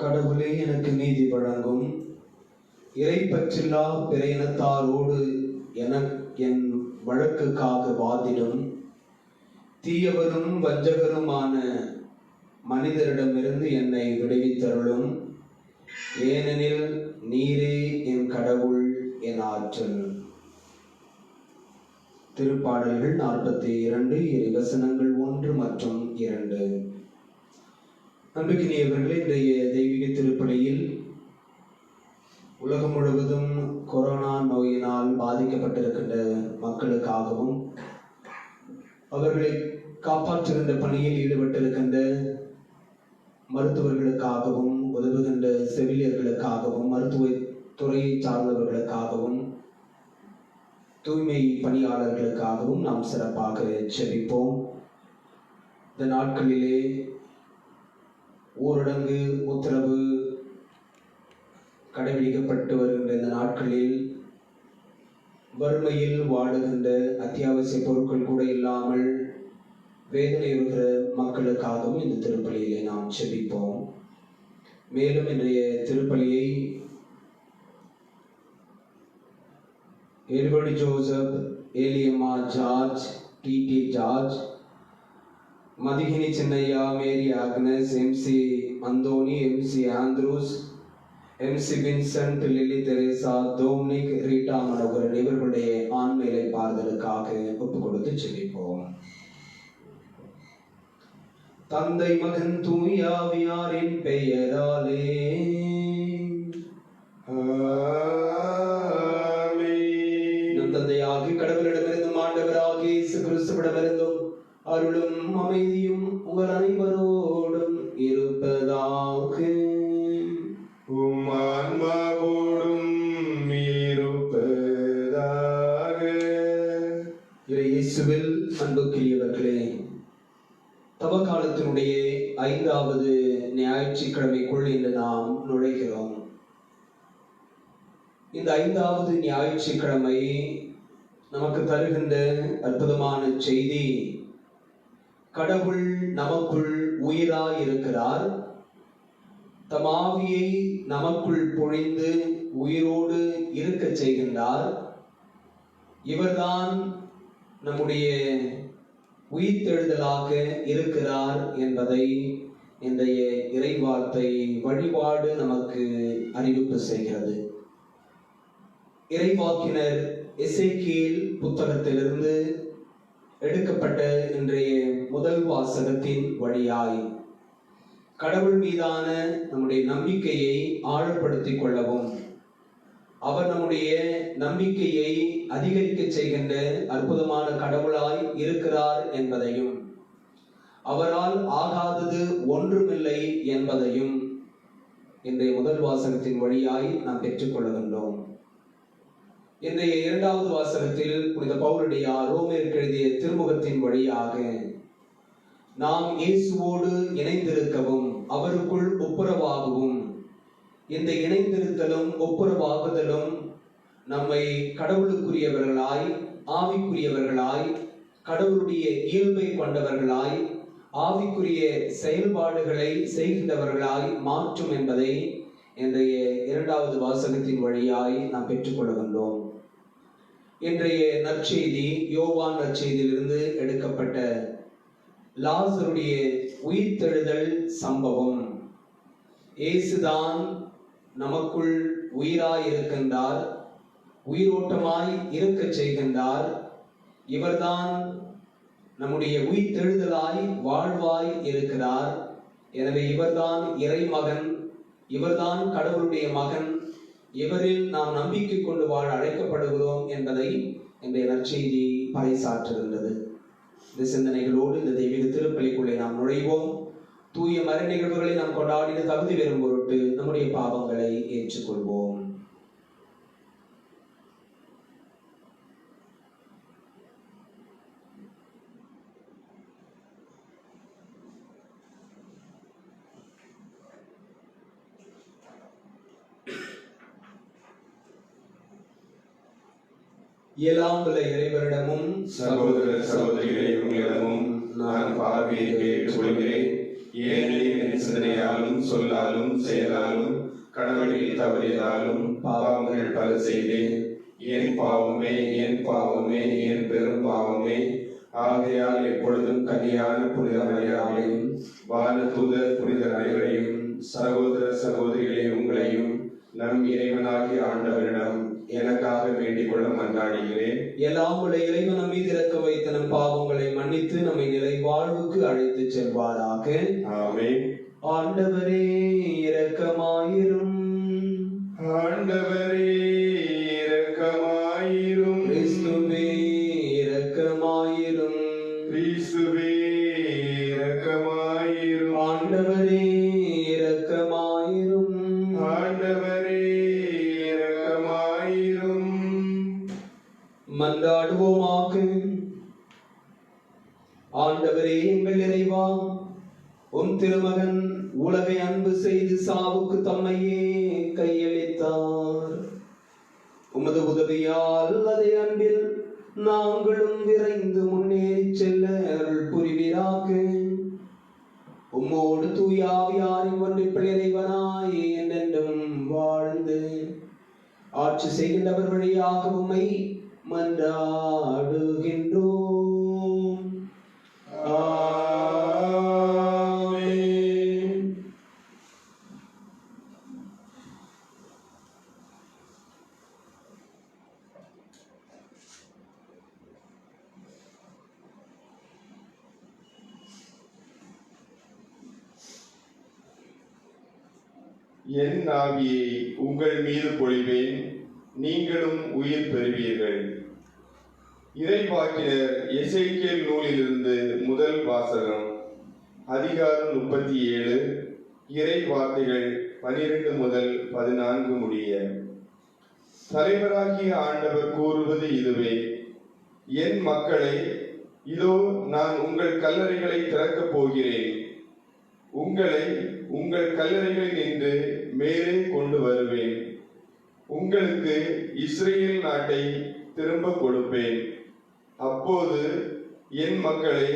கடவுளே எனக்கு நீதி வழங்கும். இறைப்பற்றில்லா பிற இனத்தாரோடு என் வழக்குக்காக வாதிடும் தீயவரும் வஞ்சகருமான மனிதரிடமிருந்து என்னை விடுவித்தருளும். ஏனெனில் நீரே என் கடவுள், என் ஆற்றல். திருப்பாடல்கள் 42 இறைவசனங்கள் 1 மற்றும் 2. அன்புக்கினியவர்களே, இன்றைய தெய்வீக திருப்பலியில் உலகம் முழுவதும் கொரோனா நோயினால் பாதிக்கப்பட்டிருக்கின்ற மக்களுக்காகவும் அவர்களை காப்பாற்றுகின்ற பணியில் ஈடுபட்டிருக்கின்ற மருத்துவர்களுக்காகவும் உதவுகின்ற செவிலியர்களுக்காகவும் மருத்துவ துறையை சார்ந்தவர்களுக்காகவும் தூய்மை பணியாளர்களுக்காகவும் நாம் சிறப்பாக ஜெபிப்போம். இந்த நாட்களிலே ஊரடங்கு உத்தரவு கடைபிடிக்கப்பட்டு வருகின்ற இந்த நாட்களில் வறுமையில் வாடுகின்ற அத்தியாவசிய பொருட்கள் கூட இல்லாமல் வேதனையுறுகிற மக்களுக்காகவும் இந்த திருப்பலியிலே நாம் ஜெபிப்போம். மேலும் இன்றைய திருப்பலியை Edward Joseph, Eliyamma George, T George, Mathigini Chinnaiya, Mary Agnes, MC Anthony, MC Andrews, MC Vincent, Lily Teresa, Dominic, Rita Manoharan இவர்களுடைய ஆண்மையை பார்தலுக்காக ஒப்பு கொடுத்து ஜெபிப்போம். தந்தை மகன் தூயாவியாரின் பெயராலே நம் தந்தையாகி கடவுளிடமிருந்தும் ஆண்டவராகிய இயேசு கிறிஸ்துவிடமிருந்தும் அருளும் அமைதியும் உங்கள் அனைவரோடும் இருப்பதாக. உம் ஆன்மாவோடும் இருப்பதாக. இயேசுவில் அன்புக்குரியவர்களே, தவக்காலத்தினுடைய 5வது ஞாயிற்றுக்கிழமைக்குள் இன்று நாம் நுழைகிறோம். இந்த 5வது ஞாயிற்றுக்கிழமை நமக்கு தருகின்ற அற்புதமான செய்தி, கடவுள் நமக்குள் உயிராய் இருக்கிறார். தம் ஆவியை நமக்குள் பொழிந்து உயிரோடு இருக்க செய்கின்றார். இவர்தான் நம்முடைய உயிர்த்தெழுதலாக இருக்கிறார் என்பதை இன்றைய இறைவார்த்தை வழிபாடு நமக்கு அறிவிப்பு செய்கிறது. இறைவாக்கினர் எசேக்கியேல் புத்தகத்திலிருந்து எடுக்கப்பட்ட இன்றைய முதல் வாசகத்தின் வழியாய் கடவுள் மீதான நம்முடைய நம்பிக்கையை ஆழப்படுத்திக் கொள்ளவும், அவர் நம்முடைய நம்பிக்கையை அதிகரிக்க செய்கின்ற அற்புதமான கடவுளாய் இருக்கிறார் என்பதையும், அவரால் ஆகாதது ஒன்றுமில்லை என்பதையும் இன்றைய முதல் வாசகத்தின் வழியாய் நாம் பெற்றுக்கொள்கின்றோம். இன்றைய 2வது வாசகத்தில் புனித பவுலுடைய ரோமேயருக்கு எழுதிய திருமுகத்தின் வழியாக நாம் இயேசுவோடு இணைந்திருக்கவும் அவருக்குள் ஒப்புரவாகவும், இந்த இணைந்திருத்தலும் ஒப்புரவாகுதலும் நம்மை கடவுளுக்குரியவர்களாய், ஆவிக்குரியவர்களாய், கடவுளுடைய இயல்பை கொண்டவர்களாய், ஆவிக்குரிய செயல்பாடுகளை செய்கின்றவர்களாய் மாற்றும் என்பதை இன்றைய 2வது வாசகத்தின் வழியாய் நாம் பெற்றுக்கொள்கின்றோம். இன்றைய நற்செய்தி யோவான் நற்செய்தியிலிருந்து எடுக்கப்பட்ட லாசருடைய உயிர்த்தெழுதல் சம்பவம். இயேசுதான் நமக்குள் உயிராய் இருக்கின்றார், உயிரோட்டமாய் இருக்க செய்கின்றார். இவர்தான் நம்முடைய உயிர்த்தெழுதலாய் வாழ்வாய் இருக்கிறார். எனவே இவர்தான் இறைமகன், இவர்தான் கடவுளுடைய மகன், இவரில் நாம் நம்பிக்கை கொண்டு வாழ அழைக்கப்படுகிறோம் என்பதை இன்றைய நற்செய்தி பறைசாற்றுகின்றது. இந்த சிந்தனைகளோடு இந்த தெய்வீக திருப்பலிக்குள்ளே நாம் நுழைவோம். தூய மறை நிகழ்வுகளை நாம் கொண்டாடின தகுதி பெறும் பொருட்டு நம்முடைய பாவங்களை ஏற்றுக்கொள்வோம். எல்லாம் வல்ல இறைவனிடமும் சகோதர சகோதரிகளே, உங்களிடமும் நான் பார்வையை கேட்டுக்கொள்கிறேன். ஏனெனில் என் சிந்தனையாலும் சொல்லாலும் செயலாலும் கடவுளில் தவறியதாலும் பாவங்கள் பல செய்தேன். என் பாவமே, என் பாவமே, என் பெரும் பாவமே. ஆகையால் எப்பொழுதும் கனியான புனித மரியாதையும் வானதூதர் புனிதர் அனைவரையும் சகோதர சகோதரிகளே உங்களையும் நம் இறைவனாகிய ஆண்டவரிடம் எனக்காக வேண்டிக் கொள்ள மன்றாடுகிறேன். எல்லாம் உள்ள இறைவன் நம் மீது இறக்க வைத்த நம் பாவங்களை மன்னித்து நம்மை நிலை வாழ்வுக்கு அழைத்து செல்வாராக. ஆமென். ஆண்டவரே இரக்கமாயிரும். ஆண்டவரே இரக்கமாயிரும். கிறிஸ்துவே இரக்கமாயிரும். கிறிஸ்துவே இரக்கமாயிரும். ஆண்டவரே இரக்கமாயிரும். ஆண்டவரே இரக்கமாயிரும். மன்றாடுவோமாக. ஆண்டவரே எங்கள் இறைவா, உம் திருமகன் உலகை அன்பு செய்து சாவுக்கு தம்மையே கையளித்தார். உமது உதவியால் அதே அன்பில் நாங்களும் விரைந்து முன்னேறி செல்ல அருள் புரிவீராக. உம்மோடு தூயாவியாரின் ஒன்றிப்பில் இறைவனாய் என்றென்றும் வாழ்ந்து ஆட்சி செய்கின்றவர் வழியாக உம்மை மன்றாடுகின்றோம். ஆமென். என் ஆவியை உங்கள் மீது பொழிவேன், நீங்களும் உயிர் பெறுவீர்கள். இறைவாக்கினர் எசேக்கியேல் நூலிலிருந்து முதல் வாசகம். அதிகாரம் 37, இறை வார்த்தைகள் 12 முதல் 14 முடிய. தலைவராகிய ஆண்டவர் கூறுவது இதுவே: என் மக்களே, இதோ நான் உங்கள் கல்லறைகளை திறக்கப் போகிறேன். உங்களை உங்கள் கல்லறைகளில் நின்று மேலே கொண்டு வருவேன். உங்களுக்கு இஸ்ரேல் நாட்டை திரும்ப கொடுப்பேன். அப்போது என் மக்களே,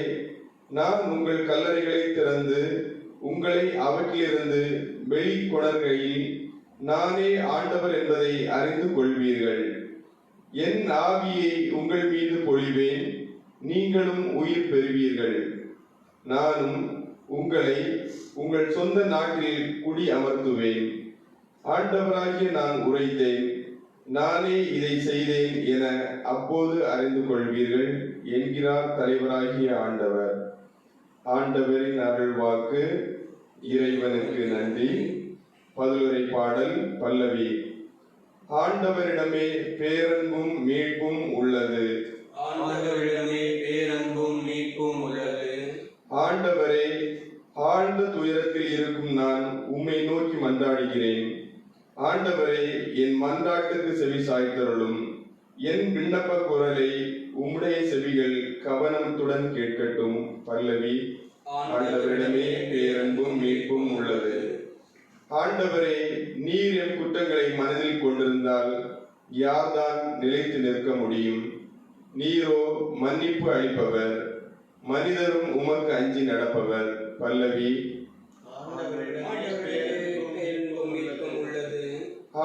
நான் உங்கள் கல்லறைகளை திறந்து உங்களை அவற்றிலிருந்து வெளிக்கொணர்கையில் நானே ஆண்டவர் என்பதை அறிந்து கொள்வீர்கள். என் ஆவியை உங்கள் மீது பொழிவேன், நீங்களும் உயிர் பெறுவீர்கள். நானும் உங்களை உங்கள் சொந்த நாட்டில் குடி அமர்த்துவேன். ஆண்டவராகிய நான் உரைத்தேன், நானே இதை செய்தேன் என அப்போது அறிந்து கொள்வீர்கள் என்கிறார் தலைவராகிய ஆண்டவர். ஆண்டவரின் அருள் வாக்கு. இறைவனுக்கு நன்றி. பதிலுரை பாடல் பல்லவி. ஆண்டவரிடமே பேரன்பும் மீட்பும் உள்ளது. ஆண்டவரிடமே பேரன்பும் மீட்பும் உள்ளது. ஆண்டவரே, ஆழ்ந்த துயரத்தில் இருக்கும் நான் உம்மை நோக்கி மன்றாடுகிறேன். ஆண்டவரே, என் மன்றாட்டுக்கு செவி சாய்த்தருளும். என் விண்ணப்ப குரலை உம்முடைய செவிகள் கவனத்துடன் கேட்கட்டும். பல்லவி. ஆண்டவரிடமே பேரன்பும் மீட்பும் உள்ளது. ஆண்டவரே, நீர் என் குற்றங்களை மனதில் கொண்டிருந்தால் யார்தான் நிலைத்து நிற்க முடியும்? நீரோ மன்னிப்பு அளிப்பவர், மனிதரும் உமக்கு அஞ்சி நடப்பவர். பல்லவி.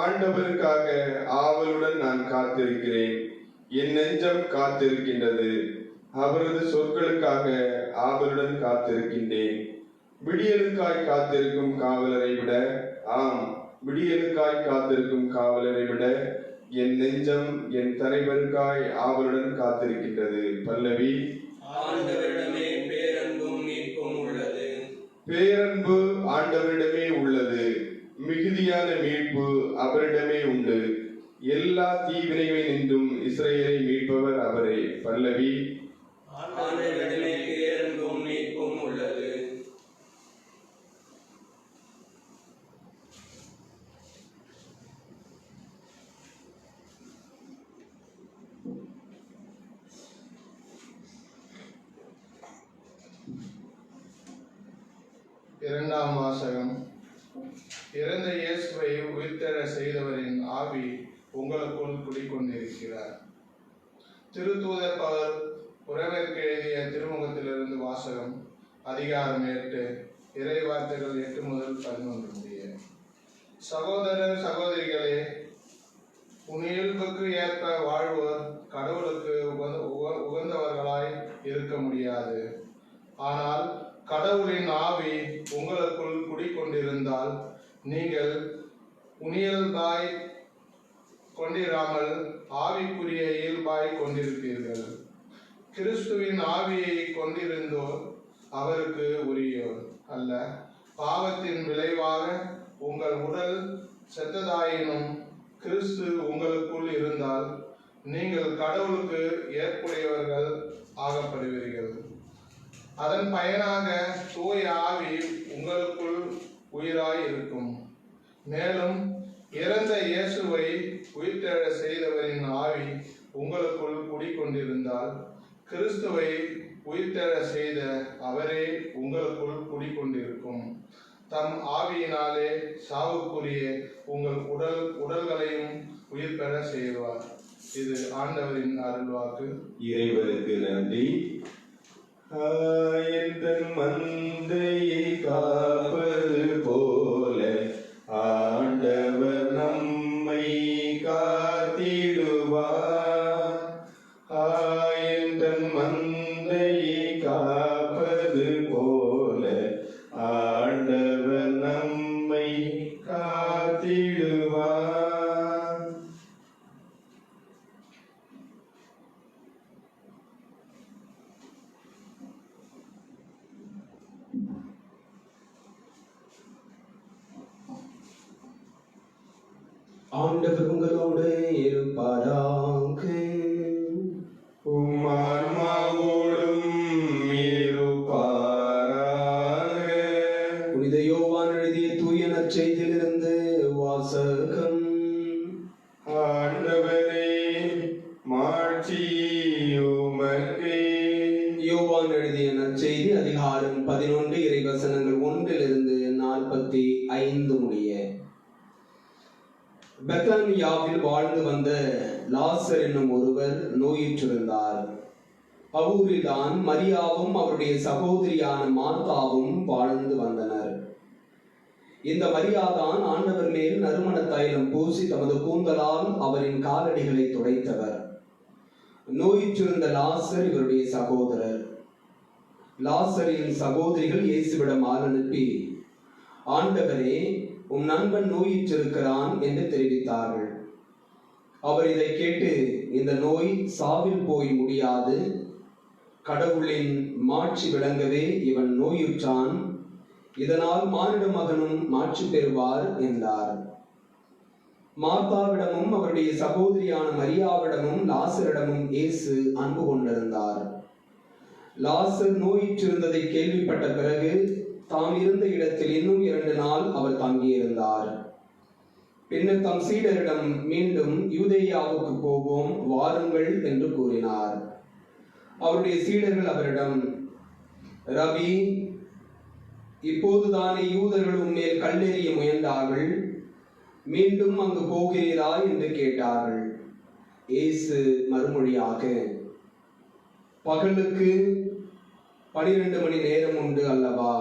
ஆண்டவருக்காக ஆவலுடன் நான் காத்திருக்கிறேன். என் நெஞ்சம் காத்திருக்கின்றது. அவரது சொற்களுக்காக ஆவலுடன் காத்திருக்கின்றேன். விடியலுக்காய் காத்திருக்கும் காவலரை விட, ஆம், விடியலுக்காய் காத்திருக்கும் காவலரை விட என் நெஞ்சம் என் தலைவருக்காய் ஆவலுடன் காத்திருக்கின்றது. பல்லவி. ஆண்டவரிடமே பேரன்பும் மீட்பும் உள்ளது. பேரன்பு ஆண்டவரிடமே உள்ளது. மிகுதியான மீட்பு அவரிடமே உண்டு. எல்லா தீவினைகளில் நின்றும் இஸ்ரேலை மீட்பவர் அவரே. பல்லவி. ஆண்டவரிடமே பேரன்பும் மீட்பும் உள்ளது. இரண்டாம் வாசகம். இறந்த இயேசுவை உயிர்த்தெழ செய்தவரின் ஆவி உங்களுக்குள் குடிக்கொண்டிருக்கிறார். திருத்தூதர் பவுல் உறவிற்கு எழுதிய திருமுகத்திலிருந்து வாசகம். அதிகாரம் 8, இறை வார்த்தைகள் 8 முதல் 11 முடிய. சகோதர சகோதரிகளே, உன் இயல்புக்கு ஏற்ப வாழ்வோர் கடவுளுக்கு உகந்தவர்களாய் இருக்க முடியாது. ஆனால் கடவுளின் ஆவி உங்களுக்குள் குடிக்கொண்டிருந்தால் நீங்கள் உணியல்பாய் கொண்டிராமல் ஆவிக்குரிய இயல்பாய் கொண்டிருப்பீர்கள். கிறிஸ்துவின் ஆவியை கொண்டிருந்தோர் அவருக்கு உரியோர் அல்ல. பாவத்தின் விளைவாக உங்கள் உடல் செத்ததாயினும் கிறிஸ்து உங்களுக்குள் இருந்தால் நீங்கள் கடவுளுக்கு ஏற்புடையவர்கள் ஆகப்படுவீர்கள். அதன் பயனாக தூய ஆவி உங்களுக்குள் உயிராய் இருக்கும். மேலும் இறந்த இயேசுவை உயிர்த்தெழ செய்தவரின் ஆவி உங்களுக்குள் குடிக்கொண்டிருந்தால் கிறிஸ்துவை உயிர்த்தெழ செய்த அவரே உங்களுக்குள் குடிக்கொண்டிருக்கும். தம் ஆவியினாலே சாவுக்குரிய உங்கள் உடல்களையும் உயிர் பெற செய்வார். இது ஆண்டவரின் அருள்வாக்கு. இறைவனுக்கு நன்றி. என் மந்தையை காப்பது போல ஆண்டவர் நம்மை காத்திடுவார். என் மந்தையை காப்பது போல ஆண்டவர் நம்மை காத்திடுவார். ஆண்டவர் உங்களோடு இருப்பாராக. உம் ஆன்மாவோடும் இருப்பாராக. புனித யோவான் எழுதிய தூய நற்செய்தியிலிருந்து வாசகம். ஆண்டவரே, மாட்சி உமக்கே. யோவான் எழுதிய நற்செய்தி அதிகாரம் 11 இறைவசனங்கள் 1 45 முடிய. பெத்தானியாவில் வாழ்ந்து வந்த லாசர் என்னும் ஒருவர் நோயுற்றிருந்தார். அவ்வூரில்தான் மரியாவும் அவருடைய சகோதரியான மார்த்தாவும் வாழ்ந்து வந்தனர். இந்த மரியாதான் ஆண்டவர் மேல் நறுமண தைலம் பூசி தமது கூந்தலால் அவரின் காலடிகளை துடைத்தவர். நோயுற்றிருந்த லாசர் இவருடைய சகோதரர். லாசரின் சகோதரிகள் இயேசுவிடம் ஆள் அனுப்பி, ஆண்டவரே, உம் நண்பன் நோயிற்றிருக்கிறான் என்று தெரிவித்தார்கள். அவர் இதை கேட்டு, இந்த நோய் சாவில் போய் முடியாது, கடவுளின் மாட்சி விளங்கவே இவன் நோயுற்றான், இதனால் மானிட மகனும் மாட்சி பெறுவார் என்றார். மார்த்தாவிடமும் அவருடைய சகோதரியான மரியாவிடமும் லாசரிடமும் இயேசு அன்பு கொண்டிருந்தார். லாசர் நோயிற்றிருந்ததை கேள்விப்பட்ட பிறகு தாம் இருந்த இடத்தில் இன்னும் 2 நாள் அவர் தங்கியிருந்தார். பின்னர் தம் சீடரிடம் மீண்டும் யூதேயாவுக்கு போவோம், வாருங்கள் என்று கூறினார். அவருடைய சீடர்கள் அவரிடம், ரபி, இப்போதுதானே யூதர்கள் உம்மேல் கல்லெறிய முயன்றார்கள், மீண்டும் அங்கு போகிறீரா என்று கேட்டார்கள். இயேசு மறுமொழியாக, பகலுக்கு 12 மணி நேரம் உண்டு அல்லவா?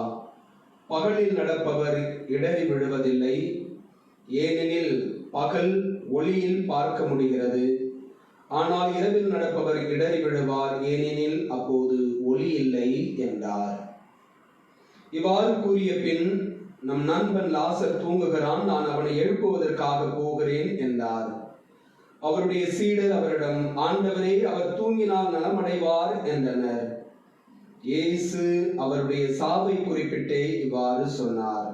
பகலில் நடப்பவர் இடறி விழுவதில்லை, ஏனெனில் பகல் ஒளியில் பார்க்க முடிகிறது. ஆனால் இரவில் நடப்பவர் இடறி விழுவார், ஏனெனில் அப்போது ஒளி இல்லை என்றார். இவ்வாறு கூறிய பின், நம் நண்பன் லாசர் தூங்குகிறான், நான் அவனை எழுப்புவதற்காக போகிறேன் என்றார். அவருடைய சீடர் அவரிடம், ஆண்டவரே, அவர் தூங்கினால் நலமடைவார் என்றனர். இயேசு அவருடைய சாவை குறிப்பிட்டே இவ்வாறு சொன்னார்.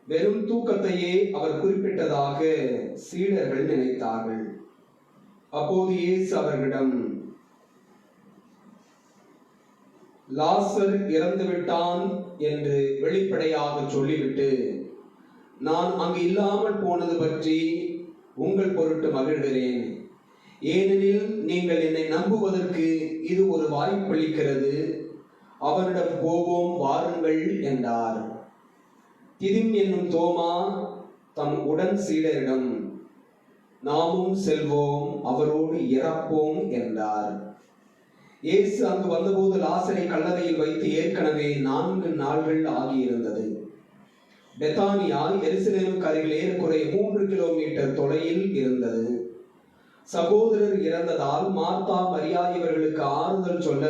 வெறும் தூக்கத்தையே அவர் குறிப்பிட்டதாக சீடர்கள் நினைத்தார்கள். அப்போது இயேசு அவர்களிடம், லாசர் இறந்துவிட்டான் என்று வெளிப்படையாக சொல்லிவிட்டு, நான் அங்கு இல்லாமல் போனது பற்றி உங்கள் பொருட்டு மகிழ்கிறேன். ஏனெனில் நீங்கள் என்னை நம்புவதற்கு இது ஒரு வாய்ப்பளிக்கிறது. அவரிடம் போவோம், வாருங்கள் என்றார். திதிம் என்னும் தோமா தம் உடன் சீடரிடம், நாமும் செல்வோம், அவரோடு இறப்போம் என்றார். இயேசு அங்கு வந்தபோது லாசரை கல்லறையில் வைத்து ஏற்கனவே 4 நாள்கள் ஆகியிருந்தது. பெத்தானியா எருசலேமுக்கு அருகில் ஏறக்குறைய 3 கிலோமீட்டர் தொலைவில் இருந்தது. சகோதரர் இறந்ததால் மார்த்தா, மரியா இவர்களுக்கு ஆறுதல் சொல்ல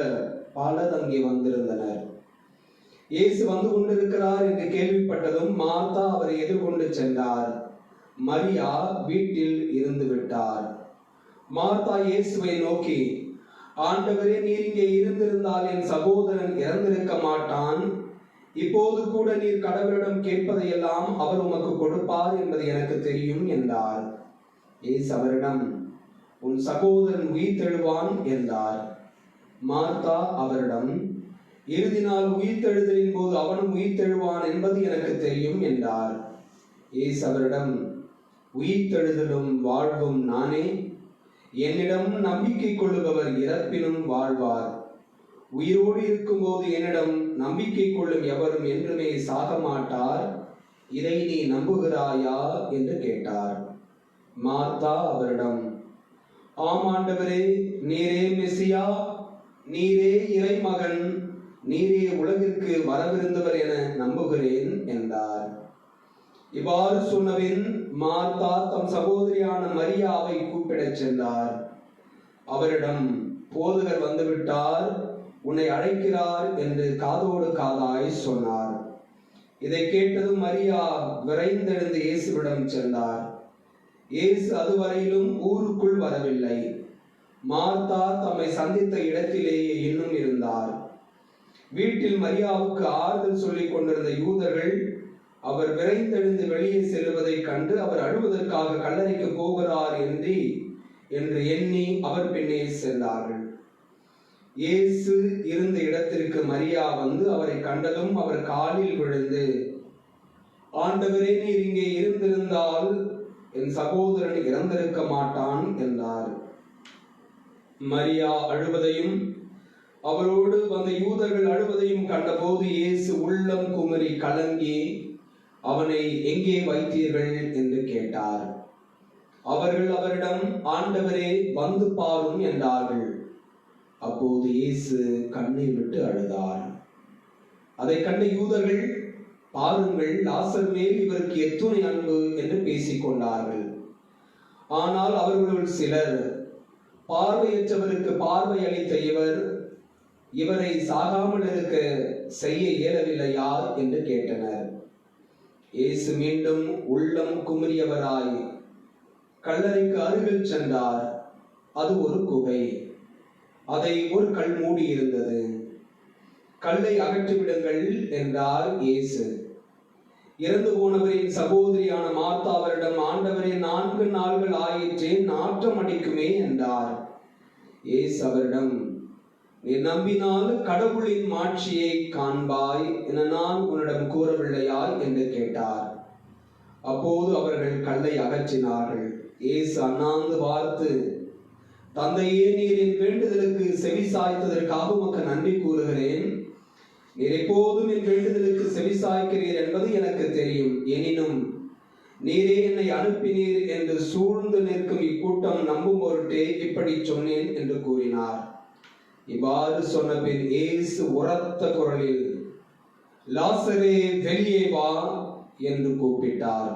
பலர் அங்கே வந்திருந்தனர். இயேசு வந்து கொண்டிருக்கிறார் என்று கேள்விப்பட்டதும் மார்த்தா அவரை எதிர்கொண்டு சென்றார். மரியா வீட்டில் இருந்து விட்டார். மார்த்தா இயேசுவை நோக்கி, ஆண்டவரே, நீர் இங்கே இருந்திருந்தால் என் சகோதரன் இறந்திருக்க மாட்டான். இப்போது கூட நீர் கடவுளிடம் கேட்பதையெல்லாம் அவர் உமக்கு கொடுப்பார் என்பது எனக்கு தெரியும் என்றார். இயேசு அவரிடம், உன் சகோதரன் உயிர்த்தெழுவான் என்றார். மார்த்தா அவரிடம், இறுதி நாள் உயிர்த்தெழுதலின் போது அவனும் உயிர்த்தெழுவான் என்பது எனக்கு தெரியும் என்றார். இயேசு அவரிடம், உயிர்த்தெழுதலும் வாழ்வும் நானே. என்னிடம் நம்பிக்கை கொள்ளுபவர் இறப்பினும் வாழ்வார். உயிரோடு இருக்கும்போது என்னிடம் நம்பிக்கை கொள்ளும் எவரும் என்றுமே சாக மாட்டார். இதை நீ நம்புகிறாயா என்று கேட்டார். மார்த்தா அவரிடம், ஆம் ஆண்டவரே, நீரே மெசியா, நீரே இறைமகன், நீரே உலகிற்கு வரவிருந்தவர் என நம்புகிறேன் என்றார். இவ்வாறு சொன்னபின் மார்த்தா தம் சகோதரியான மரியாவை கூப்பிடச் சென்றார். அவரிடம், போதகர் வந்துவிட்டார், உன்னை அழைக்கிறார் என்று காதோடு காதாய் சொன்னார். இதை கேட்டதும் மரியா விரைந்தெழுந்து இயேசுவிடம் சென்றார். இயேசு அதுவரையிலும் ஊருக்குள் வரவில்லை. மார்த்தா தம்மை சந்தித்த இடத்திலேயே இன்னும் இருந்தார். வீட்டில் மரியாவுக்கு ஆறுதல் சொல்லிக் கொண்டிருந்த யூதர்கள் அவர் விரைந்தெழுந்து வெளியே செல்வதை கண்டு அவர் அழுவதற்காக கல்லறைக்கு போகிறார் என்று எண்ணி அவர் பின்னே சென்றார்கள். இயேசு இருந்த இடத்திற்கு மரியா வந்து அவரை கண்டதும் அவர் காலில் விழுந்து, ஆண்டவரே, நீர் இங்கே இருந்திருந்தால் என் சகோதரன் இறந்திருக்க மாட்டான் என்றார். மரியா அழுவதையும் அவரோடு வந்த யூதர்கள் அழுவதையும் கண்டபோது இயேசு உள்ளம் குமரி கலங்கி, அவனை எங்கே வைத்தீர்கள் என்று கேட்டார். அவர்கள் அவரிடம், ஆண்டவரே, வந்து பாரும் என்றார்கள். அப்போது இயேசு கண்ணீர் விட்டு அழுதார். அதை கண்ட யூதர்கள், பாருங்கள், லாசர் மேல் இவருக்கு எத்துணை அன்பு என்று பேசிக் கொண்டார்கள். ஆனால் அவர்களுள் சிலர், பார்வையற்றவருக்கு பார்வை அளித்த இவரை சாகாமல் இருக்க செய்ய இயலவில்லையா என்று கேட்டனர். இயேசு மீண்டும் உள்ளம் குமுறியவராய் கல்லறைக்கு அருகில் சென்றார். அது ஒரு குகை. அதை ஒரு கல் மூடி இருந்தது. கல்லை அகற்றிவிடுங்கள் என்றார் இயேசு. இறந்து போனவரின் சகோதரியான மார்த்தாவரிடம், ஆண்டவரே, 4 நாள்கள் ஆயிற்றே, நாற்றம் அடிக்குமே என்றார். இயேசு அவரிடம், நீ நம்பினால் கடவுளின் மாட்சியை காண்பாய் என நான் உன்னிடம் கூறவில்லையா என்று கேட்டார். அப்போது அவர்கள் கல்லை அகற்றினார்கள். இயேசு அண்ணாந்து பார்த்து, தந்தையே, நீர் என் வேண்டுதலுக்கு செவி சாய்த்ததற்காக உமக்கு நன்றி கூறுகிறேன். நீர் எப்போதும் என் வேண்டுதலுக்கு செவி சாய்க்கிறீர் என்பது எனக்கு தெரியும். எனினும் நீரே என்னை அனுப்பினீர் என்று சூழ்ந்து நிற்கும் இக்கூட்டம் நம்பும் பொருட்டே இப்படி சொன்னேன் என்று கூறினார். இவ்வாறு சொன்ன பின் இயேசு உரத்த குரலில், லாசரே, வெளியே வா என்று கூப்பிட்டார்.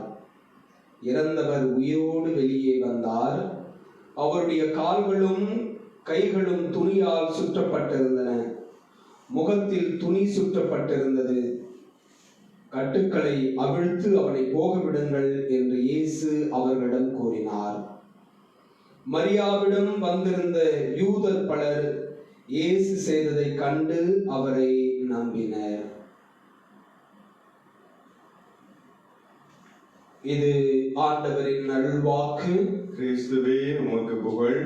இறந்தவர் உயிரோடு வெளியே வந்தார். அவருடைய கால்களும் கைகளும் துணியால் சுற்றப்பட்டிருந்தன. முகத்தில் துணி சுற்றப்பட்டிருந்தது. கட்டுக்களை அவிழ்த்து அவனை போக விடுங்கள் என்று இயேசு அவர்களிடம் கூறினார். மரியாவிடம் வந்திருந்த யூதர் பலர் இயேசு செய்ததை கண்டு அவரை நம்பினர். இது ஆண்டவரின் நல்வாக்கு. கிறிஸ்துவே, உமக்கு புகழ்.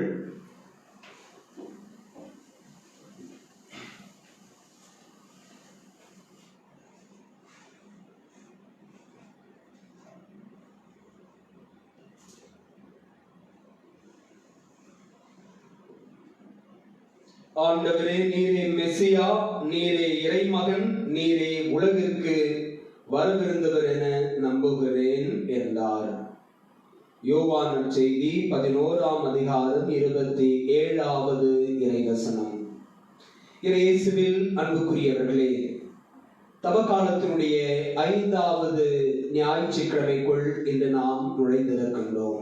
ஆண்டவரே, நீரே மெசியா, நீரே இறைமகன், நீரே உலகிற்கு வரவிருந்தவர் என நம்புகிறேன் என்றார். யோவான் நற்செய்தி 11ஆம் அதிகாரம் 27வது இறைவசனம். இயேசுவில் அன்புக்குரியவர்களே, தவக்காலத்தினுடைய 5வது ஞாயிற்றுக்கிழமைக்குள் இன்று நாம் நுழைந்திருக்கின்றோம்.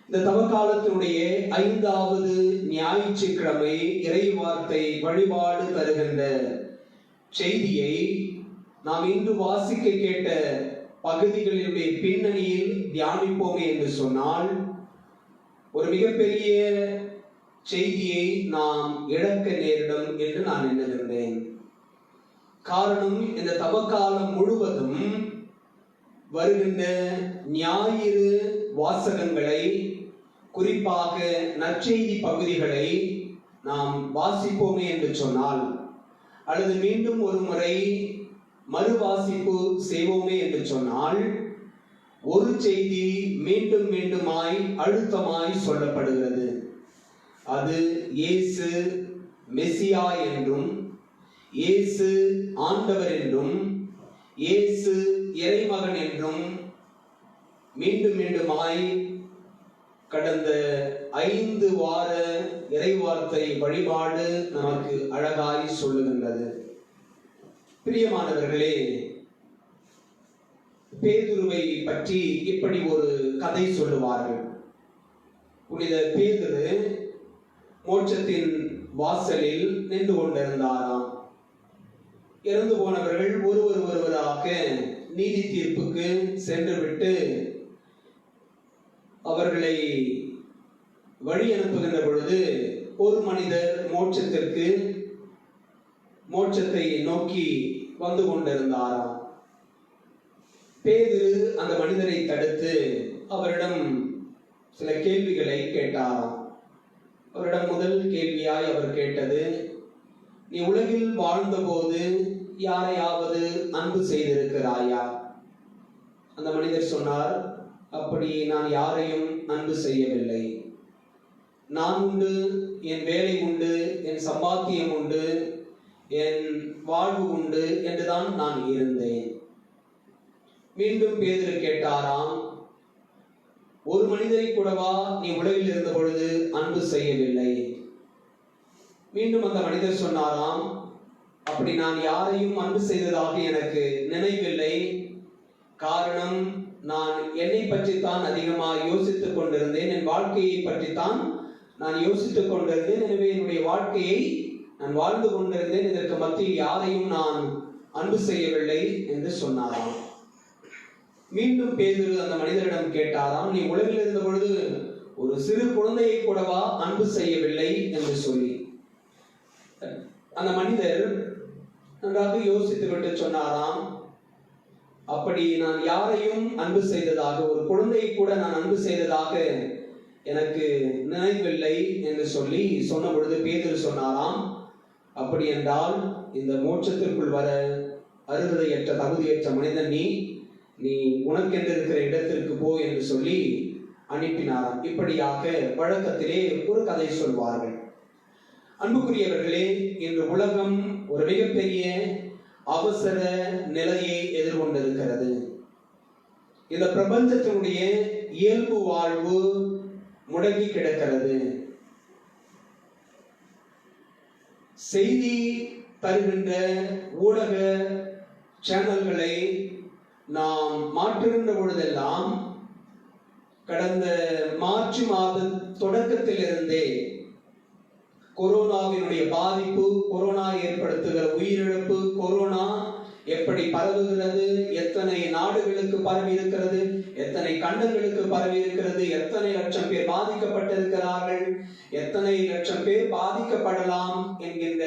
இந்த தவக்காலத்தினுடைய 5வது ஞாயிற்றுக்கிழமை இறைவார்த்தை வழிபாடு தருகின்ற செய்தியை நாம் இன்று வாசிக்க கேட்ட பகுதிகளினுடைய பின்னணியில் தியானிப்போமே என்று சொன்னால், ஒரு மிகப்பெரிய செய்தியை நாம் இழக்க நேரிடும் என்று நான் எண்ணுகின்றேன். காரணம், இந்த தவக்காலம் முழுவதும் வருகின்ற ஞாயிறு வாசகங்களை, குறிப்பாக நற்செய்தி பகுதிகளை நாம் வாசிப்போமே என்று சொன்னால், அல்லது மீண்டும் ஒரு முறை மறுவாசிப்பு செய்வோமே என்று சொன்னால், ஒரு செய்தி மீண்டும் மீண்டுமாய் அழுத்தமாய் சொல்லப்படுகிறது. அது இயேசு மெசியா என்றும், இயேசு ஆண்டவர் என்றும், இயேசு இறைமகன் என்றும் மீண்டும் மீண்டுமாய் கடந்த 5 வார இறைவார்த்தை வழிபாடு நமக்கு அழகாய் சொல்லுகின்றது. பிரியமானவர்களே, பேதுருவை பற்றி இப்படி ஒரு கதை சொல்லுவார்கள். புனித பேதுரு மோட்சத்தின் வாசலில் நின்று கொண்டிருந்தாராம். இறந்து போனவர்கள் ஒருவராக நீதி தீர்ப்புக்கு சென்றுவிட்டு அவர்களை வழி அனுப்புகின்ற பொழுது ஒரு மனிதர் மோட்சத்தை நோக்கி வந்து கொண்டிருந்தாராம். பேதுரு அந்த மனிதரை தடுத்து அவரிடம் சில கேள்விகளை கேட்டாராம். அவரிடம் முதல் கேள்வியாய் அவர் கேட்டது, நீ உலகில் வாழ்ந்தபோது யாரையாவது அன்பு செய்திருக்கிறாயா? அந்த மனிதர் சொன்னார், அப்படி நான் யாரையும் அன்பு செய்யவில்லை. நான் உண்டு, என் வேலை உண்டு, என் சம்பாத்தியம் உண்டு, என் வாழ்வு உண்டு என்றுதான் நான் இருந்தேன். மீண்டும் பேதுரு கேட்டாராம், ஒரு மனிதரை கூடவா நீ உலகில் இருந்த பொழுது அன்பு செய்யவில்லை? மீண்டும் அந்த மனிதர் சொன்னாராம், அப்படி நான் யாரையும் அன்பு செய்ததாக எனக்கு நினைவில்லை. காரணம், நான் என்னை பற்றித்தான் அதிகமாக யோசித்துக் கொண்டிருந்தேன், என் வாழ்க்கையை பற்றித்தான் நான் யோசித்துக் கொண்டிருந்தேன். எனவே என்னுடைய வாழ்க்கையை நான் வாழ்ந்து கொண்டிருந்தேன். இதற்கு மத்தியில் யாரையும் நான் அன்பு செய்யவில்லை என்று சொன்னாராம். மீண்டும் பேதுரு அந்த மனிதரிடம் கேட்டாராம், நீ உலகில் இருந்த பொழுது ஒரு சிறு குழந்தையை கூடவா அன்பு செய்யவில்லை என்று சொல்லி. அந்த மனிதர் நன்றாக யோசித்து விட்டு சொன்னாராம், அப்படி நான் யாரையும் அன்பு செய்ததாக, ஒரு குழந்தையை கூட நான் அன்பு செய்ததாக எனக்கு நினைவில்லை என்று சொல்லி சொன்ன பொழுது பேதுரு சொன்னாராம், அப்படி என்றால் இந்த மோட்சத்திற்குள் வர அருகதையற்ற தகுதியற்ற மனிதன் நீ உனக்கென்று இருக்கிற இடத்திற்கு போ என்று சொல்லி அனுப்பினாராம். இப்படியாக வழக்கத்திலே ஒரு கதை சொல்வார்கள். அன்புக்குரியவர்களே, இன்று உலகம் ஒரு மிகப்பெரிய அவசர நிலையை எதிர்கொண்டிருக்கிறது. இந்த பிரபஞ்சத்தினுடைய இயல்பு வாழ்வு முடங்கி கிடக்கிறது. செய்தி தருகின்ற ஊடக சேனல்களை நாம் மாற்றுகின்ற பொழுதெல்லாம், கடந்த மார்ச் மாத தொடக்கத்திலிருந்தே கொரோனாவினுடைய பாதிப்பு, கொரோனா ஏற்படுத்துகிற உயிரிழப்பு, கொரோனா எப்படி பரவுகிறது, எத்தனை நாடுகளுக்கு பரவி இருக்கிறது, எத்தனை கண்டங்களுக்கு பரவி இருக்கிறது, எத்தனை லட்சம் பேர் பாதிக்கப்பட்டிருக்கிறார்கள், எத்தனை லட்சம் பேர் பாதிக்கப்படலாம் என்கின்ற